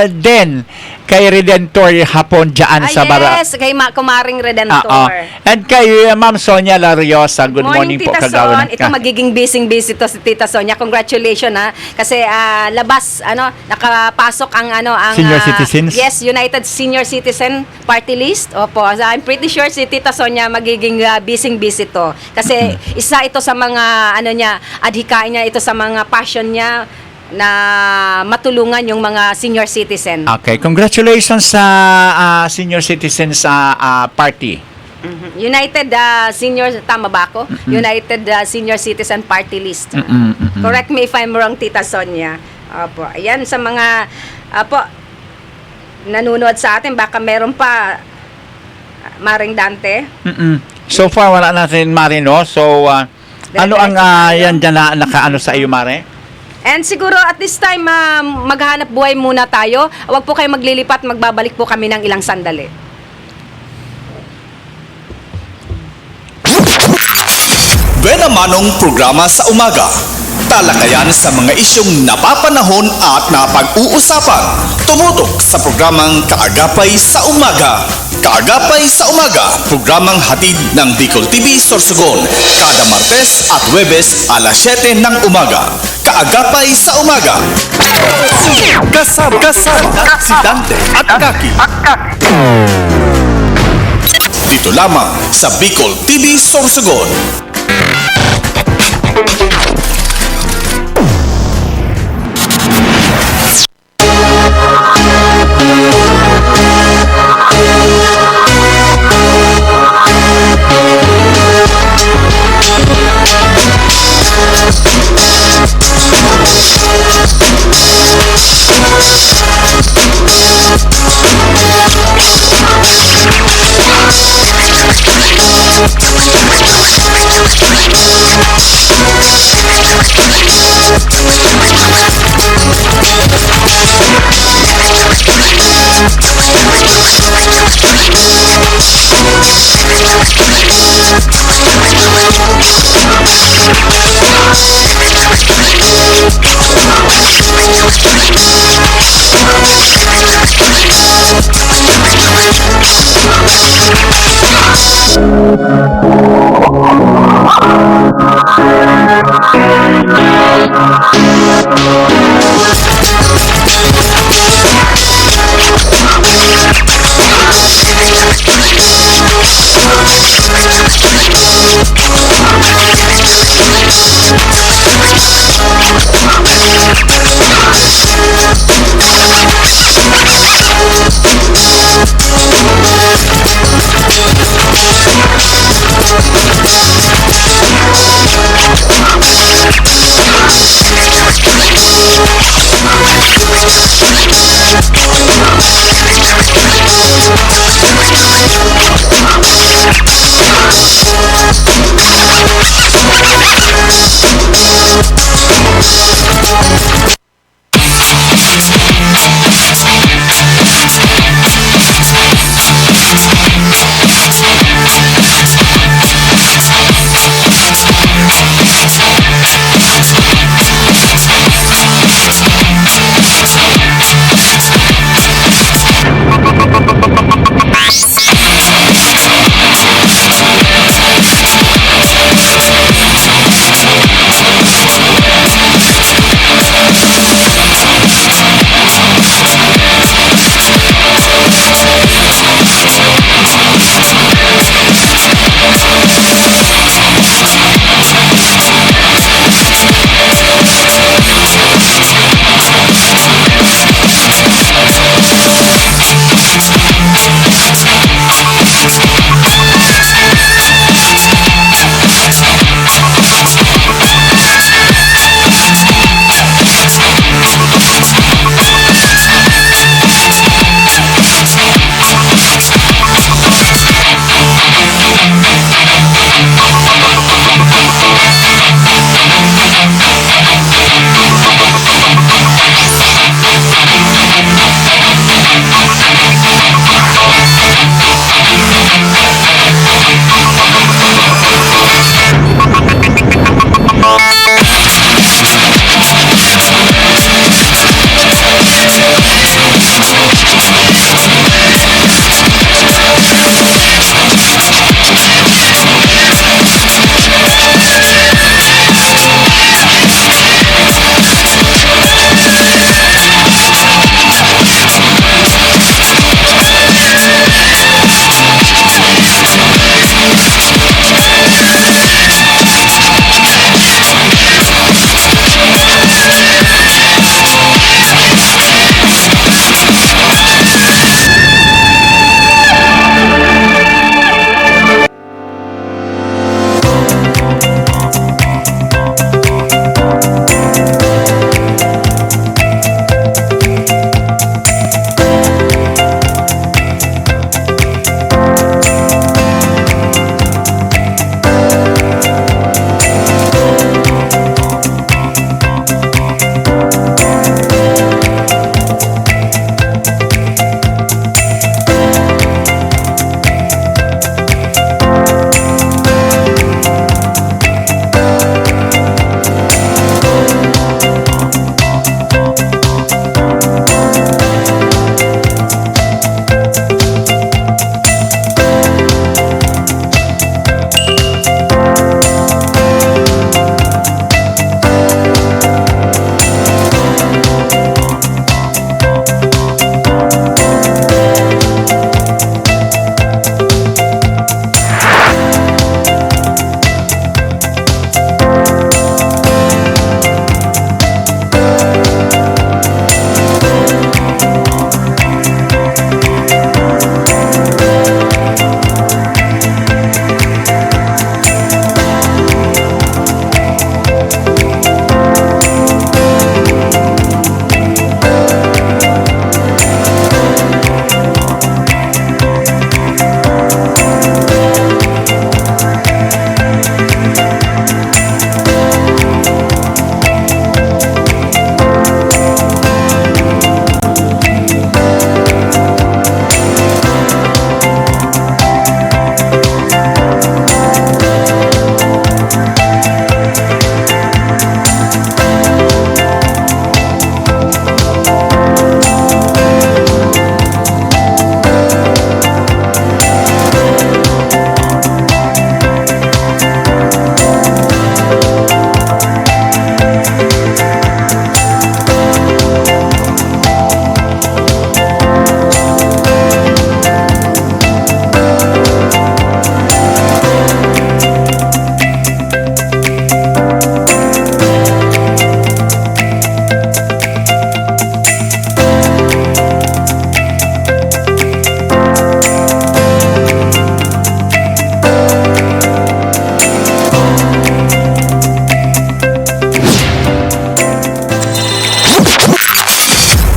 Den. Kay Redentor hapon dyan sa bara. Yes, kay Kumaring Redentor. And kay Ma'am Sonia Lariosa, good morning po, Tita kagawan. Son. Ito magiging busy to si Tita Sonia. Congratulations ha. Kasi labas nakapasok ang Senior citizens? Yes, United Senior Citizen Party List. Opo. So, I'm pretty sure si Tita Sonia magiging busy to. Kasi isa ito sa mga adhikain niya, ito sa mga passion niya na matulungan yung mga senior citizen. Okay, congratulations sa Senior Citizens Party. United Senior, tama ba ako? United Senior Citizen Party List. Correct me if I'm wrong, Tita Sonia. Opo. Ayan, sa mga nanonood sa atin, baka meron pa Maring Dante. So far, wala natin, Mare, no? So, ano ang yan dyan na nakaano sa iyo, Mare? And siguro at this time, maghahanap buhay muna tayo. Huwag po kayo maglilipat, magbabalik po kami ng ilang sandali. Buena Manong programa sa umaga. Talakayan sa mga isyong napapanahon at napag-uusapan. Tumutok sa programang Kaagapay sa Umaga. Kaagapay sa Umaga, programang hatid ng Bicol TV Sorsogon. Kada Martes at Huwebes alas 7 ng umaga. Kaagapay sa Umaga. Kasama si Dante at Kaki. Dito lamang sa Bicol TV Sorsogon.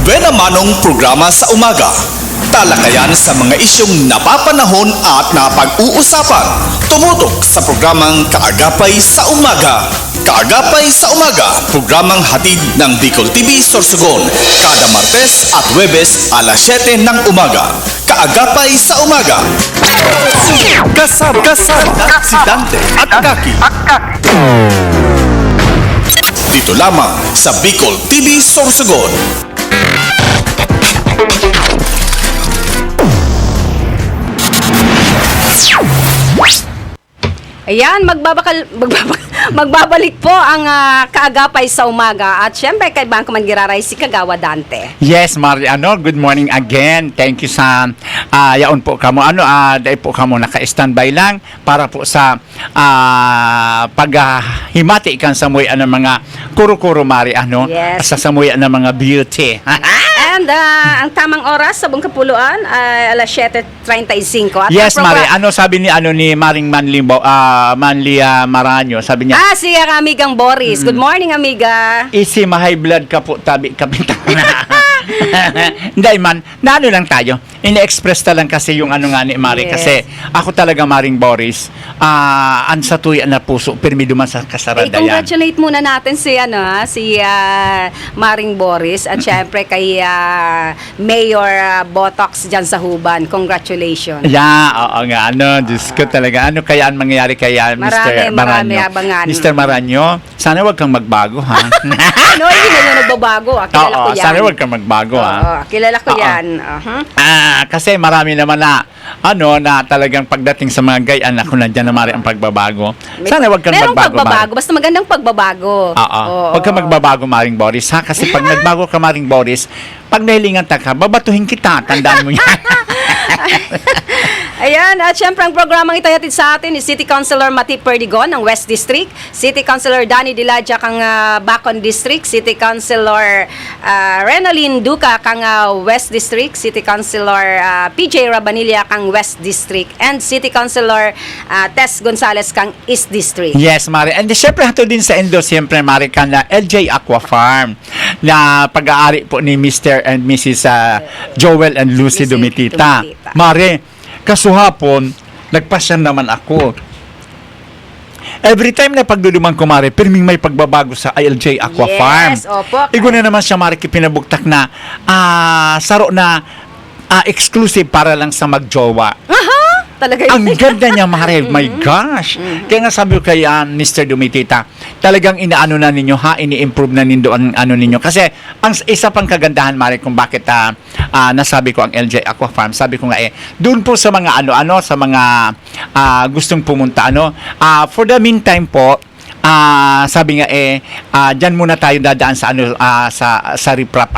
Buena Manong programa sa umaga. Talakayan sa mga isyong napapanahon at napag-uusapan. Tumutok sa programang Kaagapay sa Umaga. Kaagapay sa Umaga, programang hatid ng Bicol TV Sorsogon. Kada Martes at Huwebes alas 7 ng umaga. Kaagapay sa Umaga. Kasama si Dante at Kaki. Dito lamang sa Bicol TV Sorsogon. Ayan, magbabalik po ang Kaagapay sa Umaga. At syempre, kay Bangko Mangiraray, si Kagawa Dante. Yes, Mariano, good morning again. Thank you sa yaon po kamo. Dahil po kamo naka-standby lang para po sa paghimati ikan sa muyan ng mga kuro-kuro, Mariano. Yes. Sa samuyan ng mga beauty. And ang tamang oras sa buong kapuluan ay alas 7:35. At Yes, ang Mari. Ano sabi ni Maring Manli Maranyo? Sabi niya, si amigang Boris. Good morning, amiga. isi ma-high blood ka po, tabi kapitan. Hindi man, naano lang tayo. Ini-express ta lang kasi yung ano nga ni Mari. Yes. Kasi ako talaga, Maring Boris, ang sa tuyan na puso, pirmi duman sa kasaradayan. Congratulate muna natin si Maring Boris at syempre kay Mayor Botox dyan sa Huban. Congratulations. Yeah, oo nga. Diyos ko talaga. Ano kaya ang mangyayari kay Mr. Marami Maranyo? abangan. Mr. Maranyo, sana wag kang magbago, ha? Hindi na yun nagbabago. Kilala ko yan. Sana wag kang magbago, ha? Oo, kilala ko Oo. yan. Kasi marami naman na talagang pagdating sa mga gayan ako nandiyan na mari ang pagbabago. Sana wag kang Merong magbago. pagbabago. Basta magandang pagbabago. Huwag kang magbabago, Maring Boris, ha? Kasi pag nagbago ka, Maring Boris, pag nahilingan ka, babatuhin kita. Tandaan mo yan. Ayan, at syempre ang programang itahatid sa atin ni City Councilor Mati Perdigon ng West District, City Councilor Danny Diladja kang Bacon District, City Councilor Renalyn Duca kang West District, City Councilor PJ Rabanilla kang West District, and City Councilor Tess Gonzales kang East District. Yes, Mari. And syempre, hato din sa Endo, syempre, Mari, ka na LJ Aqua Farm na pag-aari po ni Mr. and Mrs. Joel and Lucy Dumitita. Mari, kasuhapon, nagpasyan naman ako. Every time na pagduduman ko, Mari, pirming may pagbabago sa LJ Aqua Farm. Yes, opo. Igo na naman siya, Mari, pinabuktak na saro na exclusive para lang sa magjowa. Talaga Ang ganda niya, Mare. My gosh. Kaya nga sabi ko kay Mr. Dumitita, talagang inaano na ninyo, ini-improve na nindo ang ano ninyo. Kasi ang isa pang kagandahan, Mare, kung bakit nasabi ko ang LJ Aqua Farm, sabi ko nga doon po sa mga sa mga gustong pumunta, for the meantime po, sabi nga diyan muna tayo dadaan sa sa riprap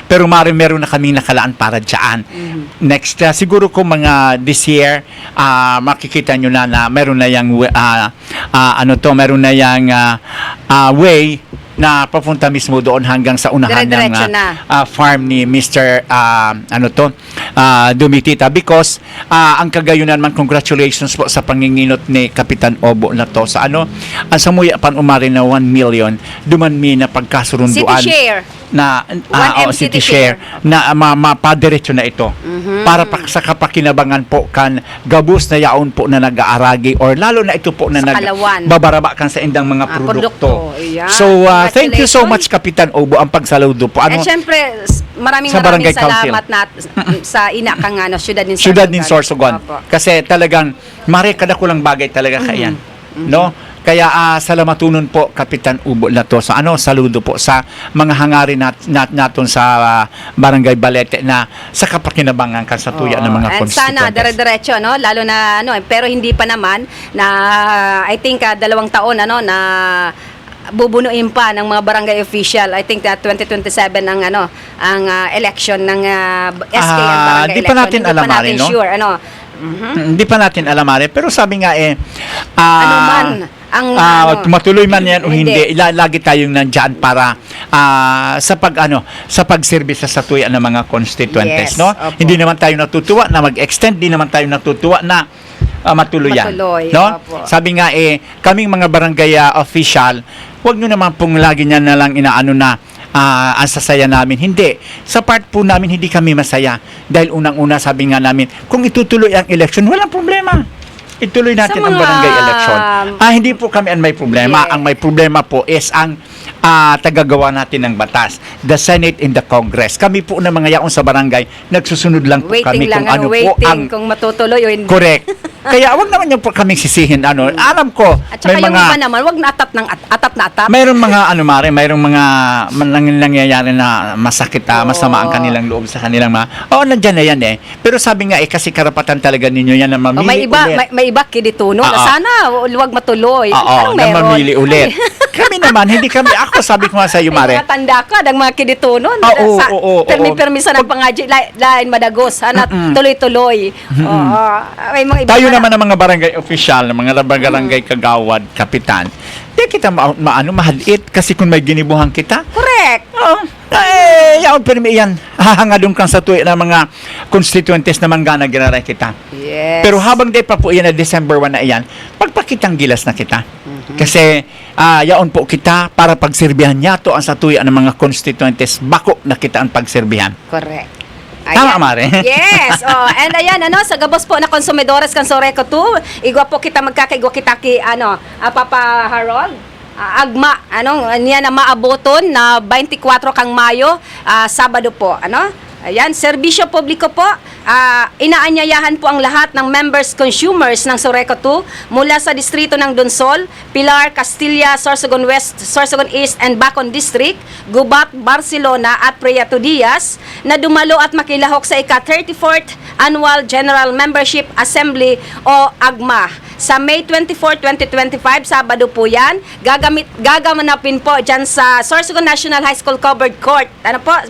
pero meron na kaming nakalaan para diyan. Next siguro kung mga this year makikita nyo na meron na yang meron na yang way na papunta mismo doon hanggang sa unahan ng farm ni Mr. Dumitita, because ang kagayunan man, congratulations po sa panginginot ni Kapitan Obo na to sa sa muya pan umari na 1 million dumanmi na pagkasurunduan City share. na 1M city city share na mapadiretso na ito para sa kapakinabangan po kan gabus na yaon po na nag-aaragi or lalo na ito po na Sa Kalawan. nagbabaraba kan sa indang mga produkto. produkto. Ayan. So thank you so Congratulations. much, Kapitan Obo, ang pagsaludo po. At syempre, maraming Sa Barangay salamat sa ina kang Syudad din Syudad din Sorsogon. Opo. Kasi talagang mare kada kulang bagay talaga kayan. No? Kaya salamatunon po, Kapitan Ubo na to sa saludo po sa mga hangarin naton sa Barangay Balete na sa kapakinabangan kan sa tuya ng mga And constituents. sana dire-diretso lalo na pero hindi pa naman na I think 2 taon na bubunuin pa ng mga barangay official. I think that 2027 ang election ng SK at barangay di pa natin election. alam, Hindi pa natin no? sure Hindi pa natin alam, Mare. Pero sabi nga matuloy man yan o hindi, lagi tayong nandyan para sa pagserbisa sa tuya ng mga constituents, Yes, no? opo. Hindi naman tayo natutuwa na mag-extend, hindi naman tayo natutuwa na matuloy yan, Matuloy, no? opo. Sabi nga kaming mga barangay official, wag nyo naman pong lagi niyan na lang inaano na ang sasaya namin. Hindi. Sa part po namin, hindi kami masaya. Dahil unang-una, sabi nga namin, kung itutuloy ang election, walang problema. Ituloy natin Sa ang mga- barangay election. Hindi po kami ang may problema. Yeah. Ang may problema po is ang tagagawa natin ng batas. The Senate and the Congress. Kami po na mga yaon sa barangay, nagsusunod lang po kami Waiting lang, kung ano po waiting ang kung matutuloy o hindi. correct. Kaya wag naman yung po kaming sisihin. Alam ko, At saka yung iba naman, wag na atat na atat. mayroong mga mayroong mga nangyayari na masakit, masama ang kanilang loob sa kanilang nandiyan na yan eh. Pero sabi nga kasi karapatan talaga ninyo yan na mamili may iba, ulit. may iba kidituno. Oo. Sana wag matuloy. Oo, Anong na meron? mamili ulit. Kami naman, hindi kami, ako sabi ko nga sa iyo, May Mare. mga tanda ka, ng mga kidituno. Oo. Permisa ng pangaji, lain madagos. Sana tuloy-tuloy. Oo. May mga iba Tayo na- naman ang mga barangay official, ng mga barangay kagawad, kapitan. Di kita mahaliit kasi kung may ginibuhan kita, Correct. yaon pero may yan. Hahangadong kang sa tuwi ng mga constituentes na manggana ginaray kita. Yes. Pero habang di pa po yan na December 1 na iyan, pagpakitang gilas na kita. Kasi yaon po kita para pagserbihan niya to ang sa tuwi ng mga constituentes bako na kita ang pagserbihan. Correct. Tama, Mare. Yes. And ayan, sa gabos po na konsumidores kan Soreco 2, igwa po kita magkakaigwa kita Papa Harold. Agma, niya na maaboton na 24 kang Mayo, Sabado po, Ayan, serbisyo publiko po. Inaanyayahan po ang lahat ng members consumers ng Soreco 2 mula sa distrito ng Donsol, Pilar, Castilla, Sorsogon West, Sorsogon East, and Bacon District, Gubat, Barcelona, at Prieto Diaz na dumalo at makilahok sa ika-34th Annual General Membership Assembly o AGMA. Sa May 24, 2025, Sabado po yan, gagamanapin po dyan sa Sorsogon National High School Covered Court.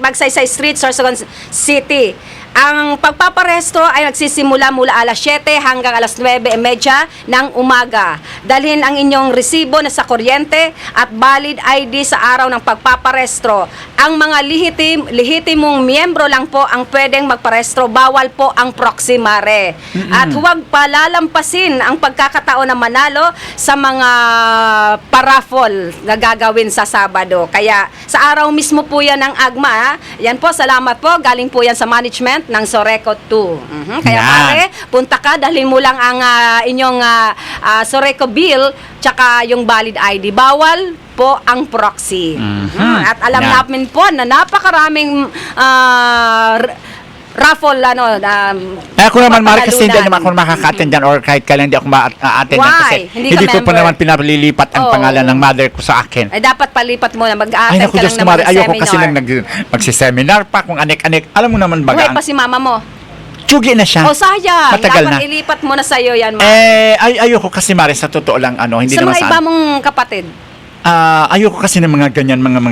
Magsaysay Street, Sorsogon City. Ang pagpaparesto ay nagsisimula mula alas 7 hanggang alas 9:30 ng umaga. Dalhin ang inyong resibo na sa kuryente at valid ID sa araw ng pagpaparesto. Ang mga lehitimong miyembro lang po ang pwedeng magparesto. Bawal po ang proxy, Mare. At huwag palalampasin ang pagkakataon na manalo sa mga paraffol na gagawin sa Sabado. Kaya sa araw mismo po yan ng AGMA. Yan po, salamat po. Galing po yan sa management ng Soreco 2. Kaya Yan. pare, punta ka, dalhin mo lang ang inyong Soreco bill tsaka yung valid ID. Bawal po ang proxy. At alam Yan. namin po na napakaraming raffle Ako naman, Mare, kasi hindi papanalunan. naman ako makaka-attend dyan or kahit kailan hindi ako ma-attend dyan Why? kasi Hindi hindi ka ko pa member. naman pinalilipat ang Oo. pangalan ng mother ko sa akin. Ay, dapat palipat mo na. Ay, Mag-attend naku, ka Diyos lang ko, naman Mare, ng ayoko seminar. kasi lang magsiseminar pa kung anek-anek. Alam mo naman Buhay baga, pa si mama mo. tsugi na siya. O sayang, Matagal dapat na. ilipat mo na sa'yo yan, ma. Ayoko kasi, Mare, sa totoo lang, hindi sa naman mga sa iba mong kapatid. ayoko kasi ng mga ganyan, mga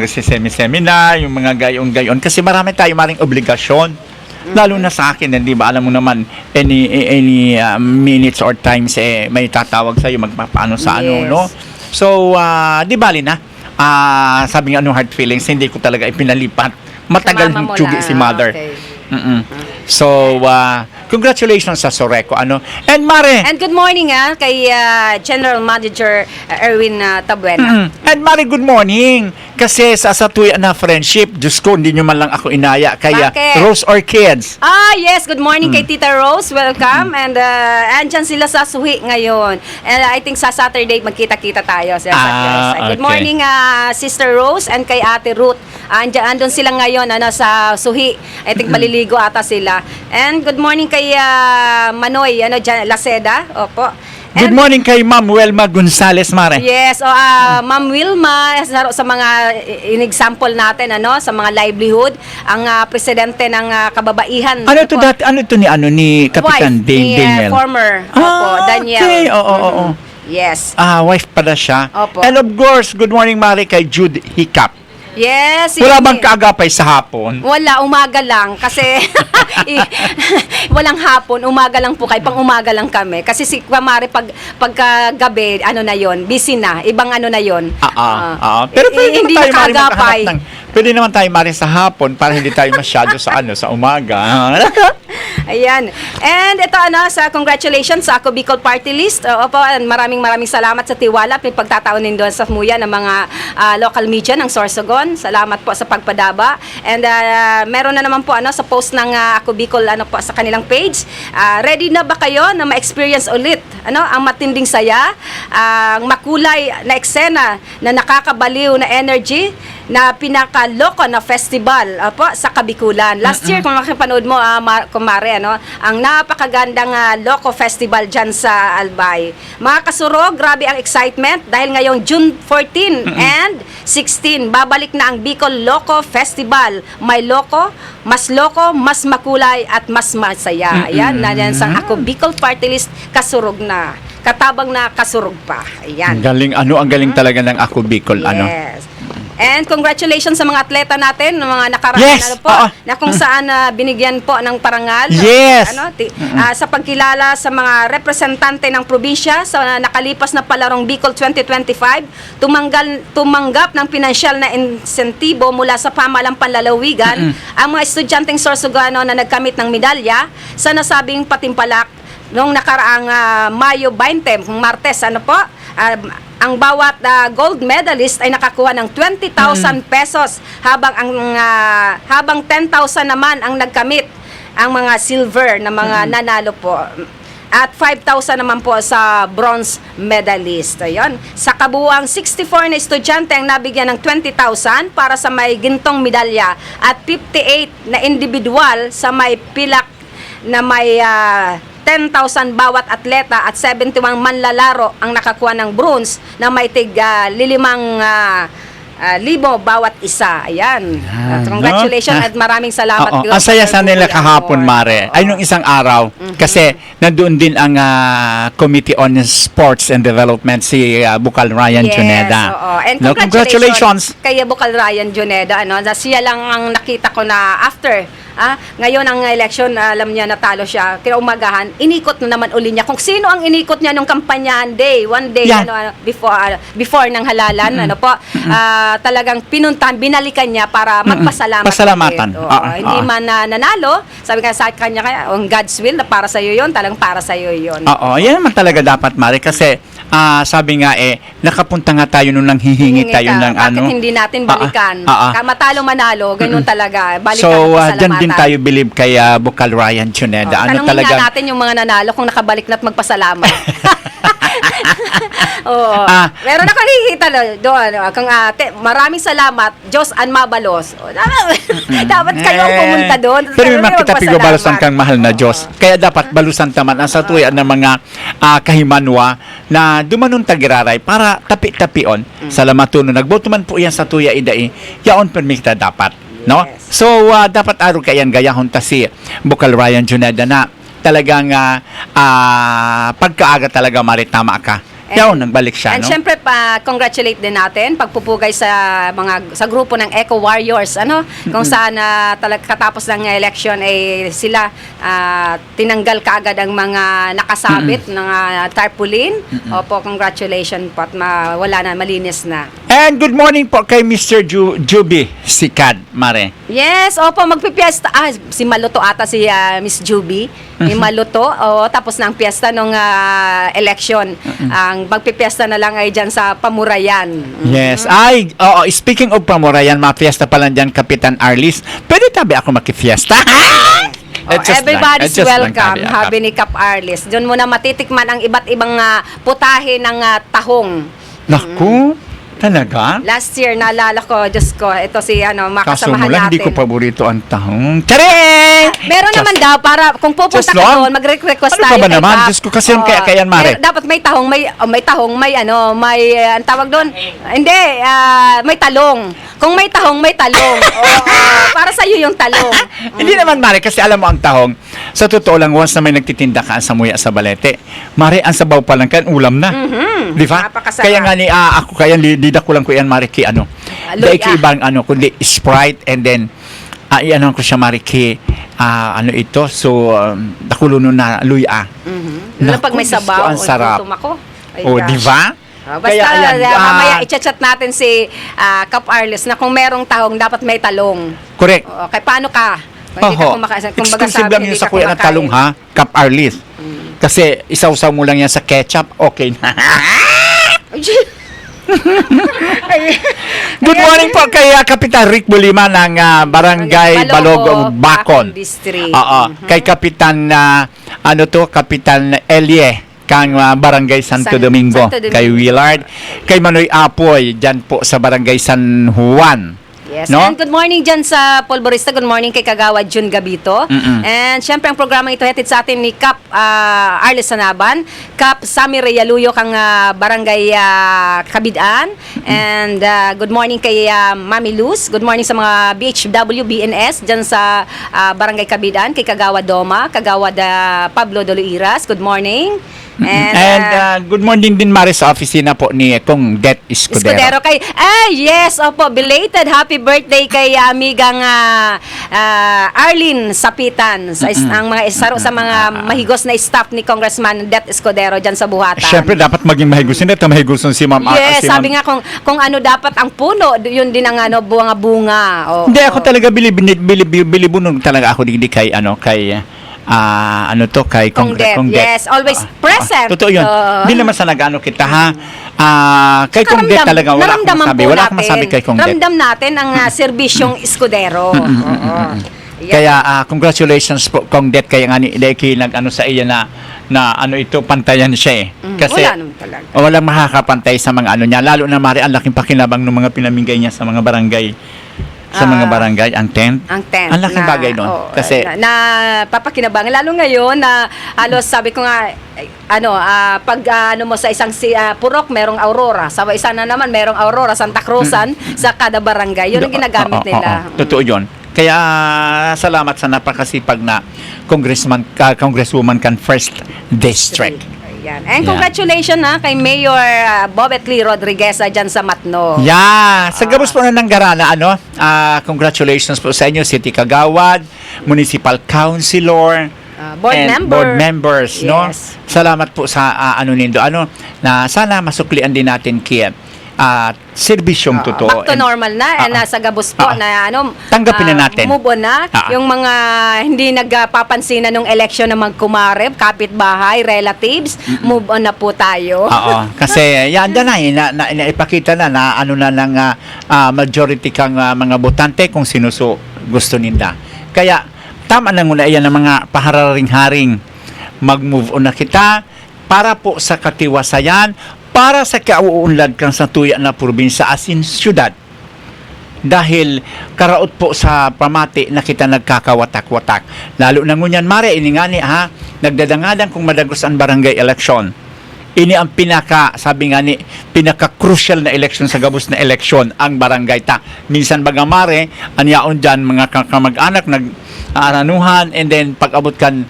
seminar, yung mga gayon, kasi marami tayo maring obligasyon. Lalo na sa akin, di ba, alam mo naman, any minutes or times, may tatawag sa'yo, magpapaano sa Yes. no? So, di bali na. Sabi nga, hard feelings, hindi ko talaga ipinalipat. Matagal Sa mama mo tsugi lang. si mother. Okay. So, congratulations sa Soreco, And Mare, And good morning kay General Manager Erwin Tabuena. And Mare, good morning. Kasi sa tuwi na friendship, Diyos ko, hindi nyo man lang ako inaya. Kaya, Bakit? Rose Orchids. Yes, good morning kay Tita Rose. Welcome. And andyan sila sa Suhi ngayon. And I think sa Saturday magkita-kita tayo. Good okay. morning Sister Rose and kay Ate Ruth. Andun sila ngayon sa Suhi. I think maliligo ata sila. And good morning kay Manoy dyan, Laceda. Opo. Good morning kay Ma'am Welma Gonzales, Mare. Yes, Ma'am Wilma, sa mga in-example natin, sa mga livelihood, ang presidente ng kababaihan. Ano ito ni Kapitan Wife ni Daniel? former, Daniel. Okay, oo. Yes. Wife pala siya. Opo. And of course, good morning, Mare, kay Jude Hiccup. Yes. Wala yun bang eh. kaagapay sa hapon? Wala, umaga lang. Kasi, walang hapon, umaga lang po kayo. Pang umaga lang kami. Kasi si Kwamari, pagkagabi, na yon, busy na. Ibang na yon. Pero pwede hindi naman tayo, Mare, nakaagapay. pwede naman tayo, Mare, sa hapon para hindi tayo masyado sa sa umaga. Ayan. And ito sa congratulations sa Ako Bicol Party List. Opo, maraming salamat sa tiwala at may pagtataon din doon sa muya ng mga local media ng Sorsogon. Salamat po sa pagpadaba. And meron na naman po sa post ng Ako Bicol po sa kanilang page. Ready na ba kayo na ma-experience ulit ang matinding saya, ang makulay na eksena na nakakabaliw na energy na pinakaloko na festival sa Kabikulan. Last year, kung makipanood mo, kumare, ang napakagandang Loco Festival dyan sa Albay. Mga kasurog, grabe ang excitement dahil ngayong June 14 and 16, babalik na ang Bicol Loco Festival. May loko, mas makulay at mas masaya. Ayan, nandiyan sa Ako Bicol Party List, kasurog na. Katabang na kasurog pa. Ayan. Ang galing talaga ng Ako Bicol, Yes. And congratulations sa mga atleta natin, mga nakaraan Yes! na kung saan binigyan po ng parangal. Yes! Sa pagkilala sa mga representante ng probinsya sa nakalipas na palarong Bicol 2025, tumanggap ng pinansyal na insentibo mula sa pamahalang panlalawigan ang mga estudyanteng Sorsogano na nagkamit ng medalya sa nasabing patimpalak noong nakaraang Mayo 20, Martes, ang bawat gold medalist ay nakakuha ng 20,000 pesos habang 10,000 naman ang nagkamit ang mga silver na mga nanalo po. At 5,000 naman po sa bronze medalist. Ayun. Sa kabuuang 64 na estudyante ang nabigyan ng 20,000 para sa may gintong medalya at 58 na individual sa may pilak na may 10,000 bawat atleta at 71 manlalaro ang nakakuha ng bronze na may tig 5,000 bawat isa. Ayan. Congratulations at maraming salamat. Ang saya sa nila kahapon, Mare. Ay, nung isang araw. Kasi nandoon din ang Committee on Sports and Development, si Bukal Ryan Juneda. And congratulations kay Bukal Ryan Juneda. Siya lang ang nakita ko na after ngayon ang election, alam niya natalo siya. Kinaumagahan, inikot na naman uli niya. Kung sino ang inikot niya nung kampanyahan one day before ng halalan, talagang pinuntahan, binalikan niya para magpasalamat. Pasalamatan. Hindi man nanalo, sabi ka sa kanya, on God's will, na para sa iyo yon, talagang para sa iyo yon. Yan naman talaga dapat, Mare, kasi sabi nga nakapunta nga tayo nung nanghihingi tayo ng Bakit hindi natin balikan? Matalo manalo, ganun talaga. Balikan, so, pasalamatan. dyan din tayo believe kay Bukal Ryan Juneda. Tanungin nga natin yung mga nanalo kung nakabalik na't magpasalamat. Oo. Meron ako nakikita doon. Kung maraming salamat, Diyos an mabalos. Dapat kayo ang pumunta doon. Pero may makita pigobalusan kang mahal na Diyos. Kaya dapat balusan taman ang satuyan ng mga kahimanwa na dumanon tagiraray para tapi-tapion. Salamat tuno. Nagboto man po yan sa tuya idai. Yaon permita dapat. No? Yes. So, dapat araw kayan gayahon ta si Bukal Ryan Juneda na talagang pagkaaga talaga maritama ka. Yaon, nagbalik siya, and no? syempre, congratulate din natin pagpupugay sa grupo ng Eco Warriors, kung saan katapos ng election ay sila tinanggal kaagad ang mga nakasabit ng tarpaulin. Opo, congratulations po at wala na, malinis na. And good morning po kay Mr. Juby Sikad, Mare. Yes, opo, magpipiesta. Si Maluto ata si Miss Juby. Maluto. Tapos na ang piyesta nung election. Ang magpipiesta na lang ay dyan sa Pamurayan. Yes. Speaking of Pamurayan, fiesta pa lang dyan, Kapitan Arlis. Pwede tabi ako makifiesta? Everybody's welcome, habi ni Kap Arlis. Doon mo na matitikman ang iba't ibang putahe ng tahong. Naku, talaga? Last year, naalala ko, Diyos ko, ito si Kaso makasamahan mo lang, natin. hindi ko paborito ang tahong. Tcharing! Meron naman daw, para kung pupunta Just ka long? doon, mag-request Ano tayo ka ba kay naman? Kap. Diyos ko, kasi yung kaya Mare. Dapat may tahong, may ang tawag doon? Hindi, may talong. Kung may tahong, may talong. Para sa iyo yung talong. Hindi naman, Mare, kasi alam mo ang tahong, sa totoo lang, once na may nagtitinda ka sa muya sa balete, Mare, ang sabaw pa lang kan, ulam na. Di ba? Napakasarap. Kaya nga ako, kaya dida ko lang ko yan, Mare, ki dahil ki ibang kundi Sprite, and then, ko siya, Mare, ki ito, so, nakuluno na luya. Lalo pag may sabaw, ang sarap. Di ba? Basta, mamaya i-chat natin si Kap Arlis na kung merong tahong, dapat may talong. Correct. Okay, paano ka? Hindi ka kumakain. Kumbaga Exclusive sabi, lang hindi yun sa ka kuya na kumakain. talong ha, Cap Arlis. Kasi isaw-saw mo lang yan sa ketchup, okay na. Good morning po kay Kapitan Rick Bulima ng Barangay Balogo, Bacon. District. Oo. Kay Kapitan Kapitan Elie kang Barangay Santo Domingo, Santo Domingo. kay Willard, kay Manoy Apoy diyan po sa Barangay San Juan. Yes. No? And good morning dyan sa Polvorista. Good morning kay Kagawad Jun Gabito. And syempre ang programa ito hatid sa atin ni Kap Arles Sanaban, Kap Sami Reyaluyo kang Barangay Kabidaan. And good morning kay Mami Luz. Good morning sa mga BHW, BNS dyan sa Barangay Kabidaan, kay Kagawad Doma, Kagawad Pablo Doloiras. Good morning. And good morning din Maris sa opisina po ni Kong Det Escudero. Kay yes, opo, belated happy birthday kay amigang Arlene Sapitan ang mga isaro sa mga mahigos na staff ni Congressman Det Escudero diyan sa Buhatan. Siyempre dapat maging mahigusin ito, mahigusin si Ma'am. Yes, si sabi Ma'am. nga kung ano dapat ang puno, yun din ang bunga-bunga. Hindi ako talaga bilibunong talaga ako di kay kay Kong Det. Yes, always present. Totoo yun. Hindi naman sa nag-ano kita ha. Kay Kong Det talaga wala akong masabi. Wala akong masabi kay Kong Det. Ramdam natin ang serbisyong Escudero. Oo. Yan. Kaya congratulations po Kong Det kaya nga ni Deki nag-ano sa iya na ano ito pantayan siya eh. Kasi wala naman talaga. walang makakapantay sa mga ano niya. Lalo na mari ang laking pakinabang ng mga pinamigay niya sa mga barangay. Sa mga barangay, ang tent. Ang tent. Ang laking bagay nun. Kasi, na papakinabangan. Lalo ngayon na halos sabi ko nga, pag mo sa isang purok, merong aurora. Sa isa na naman, merong aurora, Santa Cruzan, sa kada barangay. Yun ang ginagamit nila. Totoo yun. Kaya, salamat sa napakasipag na Congresswoman kan First District. Ayan. And congratulations kay Mayor Bobet Lee Rodriguez dyan sa Matno. Yeah, sa gabos po na ng Garana, congratulations po sa inyo, City Kagawad, Municipal Councilor, Board and member. board members, no? Yes. Salamat po sa na sana masuklian din natin kaya serbisyong totoo. Back to normal na. And nasa gabos po na tanggapin na natin. Move on na. Yung mga hindi nagpapansinan ng eleksyon na magkumareb, kapitbahay, relatives, move on na po tayo. Oo. Kasi yan na ipakita na ng majority kang mga botante kung sino gusto nila. Kaya tama na muna yan ng mga pahararing-haring. Mag-move on na kita para po sa katiwasayan, para sa kauunlad kang sa tuya na probinsya as in syudad. Dahil karaot po sa pamati na kita nagkakawatak-watak. Lalo na ngunyan, Mare, iningani nagdadangadan kung madagos ang barangay election. Ini ang sabi nga ni, pinaka-crucial na election sa gabos na election, ang barangay ta. Minsan baga, Mare, anyaon dyan, mga kamag-anak, nag-aaranuhan, and then pag-abot kan,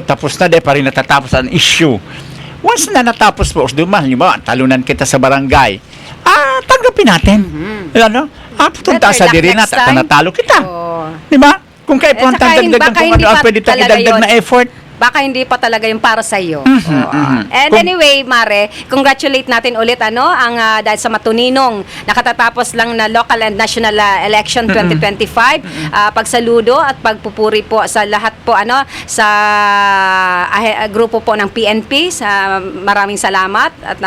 tapos na, pa rin natatapos ang issue. Once na natapos po, talunan kita sa barangay, tanggapin natin. Punta sa diri na, natalo kita. Di ba? Kung kayo po ang dagdagan kung ano pwede tayong idagdag na effort. Baka hindi pa talaga yung para sa iyo. And anyway, Mare, congratulate natin ulit ang dahil sa matuninong nakatatapos lang na local and national election 2025. Pagsaludo at pagpupuri po sa lahat po sa grupo po ng PNP. Maraming salamat at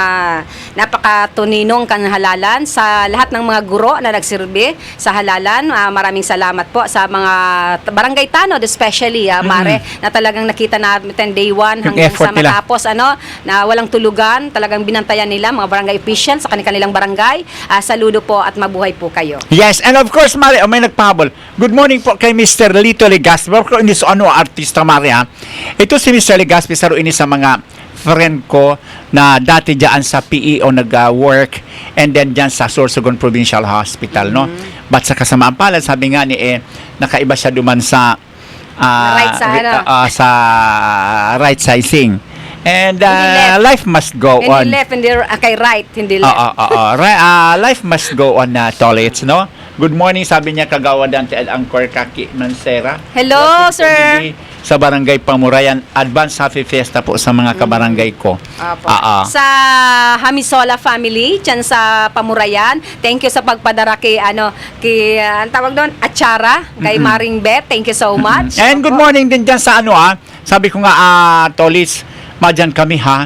napakatuninong kang halalan sa lahat ng mga guro na nagsilbi sa halalan. Maraming salamat po sa mga barangay tanod especially, Mare, na talagang nakita natin day one hanggang sa matapos na walang tulugan, talagang binantayan nila mga barangay officials sa kanilang barangay. Saludo po at mabuhay po kayo. Yes, and of course, Mari, may nagpahabol. Good morning po kay Mr. Lito Legaspi. Hindi artista, Mari, ha? Ito si Mr. Legaspi, saro ini sa mga friend ko na dati dyan sa PEO nag-work and then dyan sa Sorsogon Provincial Hospital, no? But sa kasamaan pala, sabi nga ni, nakaiba siya duman sa sa right sizing. And life must go on. Hindi left, hindi kay right, hindi left. Life must go on, Tolits, no? Good morning, sabi niya Kagawad Dante Al Angkor Kaki Mansera. Hello, Welcome po sir. din sa Barangay Pamurayan. Advance Happy Fiesta po sa mga kabarangay ko. Apo. Ah. Sa Hamisola family, dyan sa Pamurayan. Thank you sa pagpadara kay, ang tawag doon, Atsara, kay Maring Beth. Thank you so much. And good morning din dyan sa sabi ko nga, Tolis, madyan kami ha.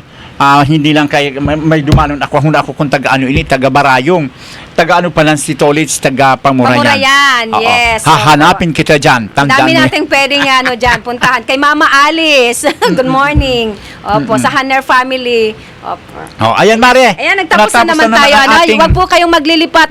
Hindi lang kay may dumanon ako kung taga-ano ini, taga-Barayong. Taga-ano pa lang si Tolits, taga-Pamurayan. Pamurayan, Oo. yes. Hahanapin kita dyan. Tandaan Dami mo. nating pwedeng dyan, puntahan. Kay Mama Alice, good morning. Opo, sa Hanner family. Opo. Oh, ayan, Mare. Ayan, nagtapos na naman tayo. ang ating- Huwag po kayong maglilipat.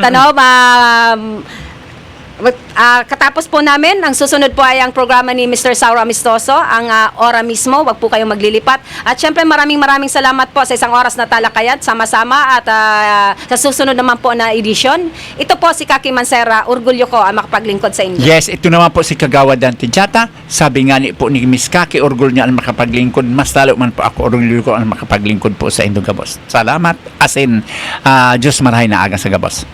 Katapos po namin, ang susunod po ay ang programa ni Mr. Sauro Amistoso, ang ora mismo. Huwag po kayong maglilipat. At syempre, maraming salamat po sa isang oras na talakayan, sama-sama. At sa susunod naman po na edisyon, ito po si Kaki Mansera. Orgulyo ko ang makapaglingkod sa inyo. Yes, ito naman po si Kagawad Dante Jata. Sabi nga ni po ni Miss Kaki, orgulyo niya ang makapaglingkod. Mas lalo man po ako, orgulyo ko ang makapaglingkod po sa Indo Gabos. Salamat. As in, Diyos marahay na aga sa Gabos.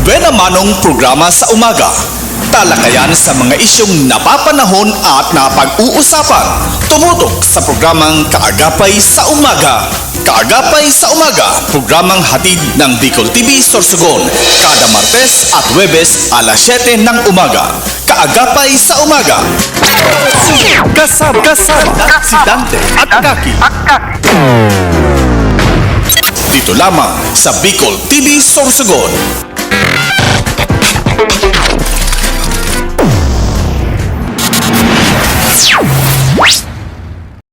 Buena Manong programa sa umaga. Talakayan sa mga isyong napapanahon at napag-uusapan. Tumutok sa programang Kaagapay sa Umaga. Kaagapay sa Umaga, programang hatid ng Bicol TV Sorsogon. Kada Martes at Huwebes alas 7 ng umaga. Kaagapay sa Umaga. Kasama si Dante at Kaki. Dito lamang sa Bicol TV Sorsogon.